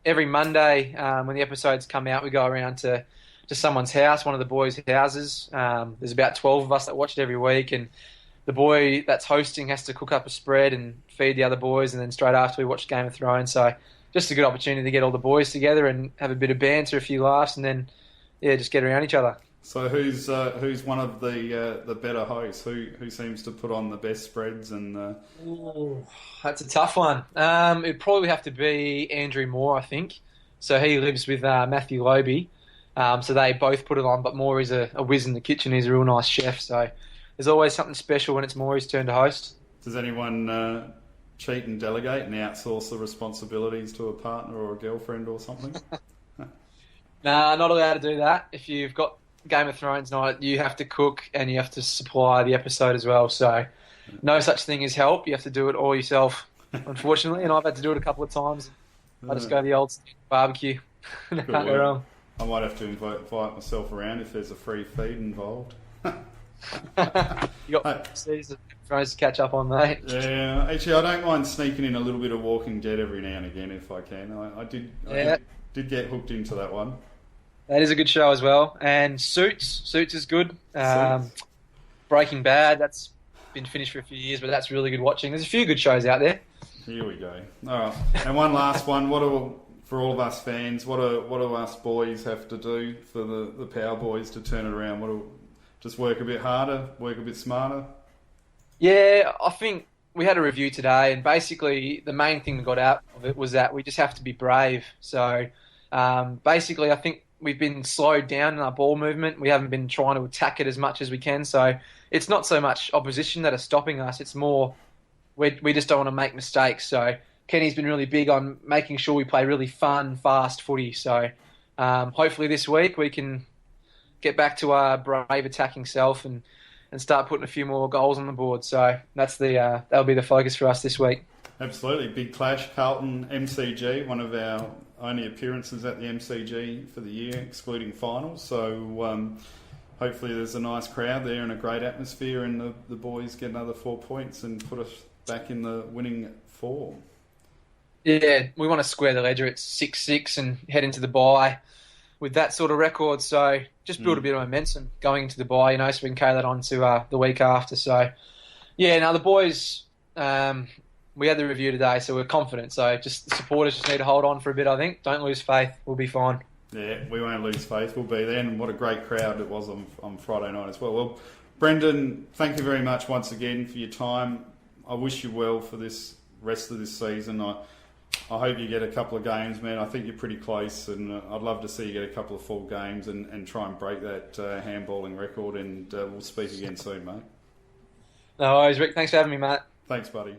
Every Monday when the episodes come out, we go around to someone's house, one of the boys' houses. There's about 12 of us that watch it every week, and the boy that's hosting has to cook up a spread and feed the other boys, and then straight after we watch Game of Thrones. So just a good opportunity to get all the boys together and have a bit of banter, a few laughs, and then, just get around each other. So who's one of the better hosts? Who seems to put on the best spreads? And Ooh, that's a tough one. It'd probably have to be Andrew Moore, I think. So he lives with Matthew Loby. So they both put it on, but Moore is a whiz in the kitchen. He's a real nice chef. So there's always something special when it's Moore's turn to host. Does anyone cheat and delegate and outsource the responsibilities to a partner or a girlfriend or something? Nah, not allowed to do that. If you've got Game of Thrones night, you have to cook and you have to supply the episode as well. So no such thing as help. You have to do it all yourself, unfortunately. And I've had to do it a couple of times. I just go to the old barbecue. Can't go wrong. I might have to invite myself around if there's a free feed involved. You got seasons of Thrones to catch up on, mate. Yeah, actually, I don't mind sneaking in a little bit of Walking Dead every now and again if I can. I did get hooked into that one. That is a good show as well. And Suits is good. Breaking Bad, that's been finished for a few years, but that's really good watching. There's a few good shows out there. Here we go. All right. And one last one. For all of us fans, what do us boys have to do for the Power Boys to turn it around? Just work a bit harder, work a bit smarter? Yeah, I think we had a review today, and basically the main thing we got out of it was that we just have to be brave. So basically I think we've been slowed down in our ball movement. We haven't been trying to attack it as much as we can. So it's not so much opposition that are stopping us. It's more we just don't want to make mistakes. So Kenny's been really big on making sure we play really fun, fast footy. So hopefully this week we can get back to our brave attacking self and start putting a few more goals on the board. So that's that'll be the focus for us this week. Absolutely. Big clash. Carlton MCG, one of our only appearances at the MCG for the year, excluding finals. So hopefully there's a nice crowd there and a great atmosphere, and the boys get another 4 points and put us back in the winning form. Yeah, we want to square the ledger at 6-6 and head into the bye with that sort of record. So just build a bit of momentum going into the bye, so we can carry that on to the week after. So, yeah, now the boys, we had the review today, so we're confident. So just the supporters just need to hold on for a bit, I think. Don't lose faith. We'll be fine. Yeah, we won't lose faith. We'll be there, and what a great crowd it was on Friday night as well. Well, Brendon, thank you very much once again for your time. I wish you well for this rest of this season. I hope you get a couple of games, man. I think you're pretty close, and I'd love to see you get a couple of full games and try and break that handballing record, and we'll speak again soon, mate. No worries, Rick. Thanks for having me, Matt. Thanks, buddy.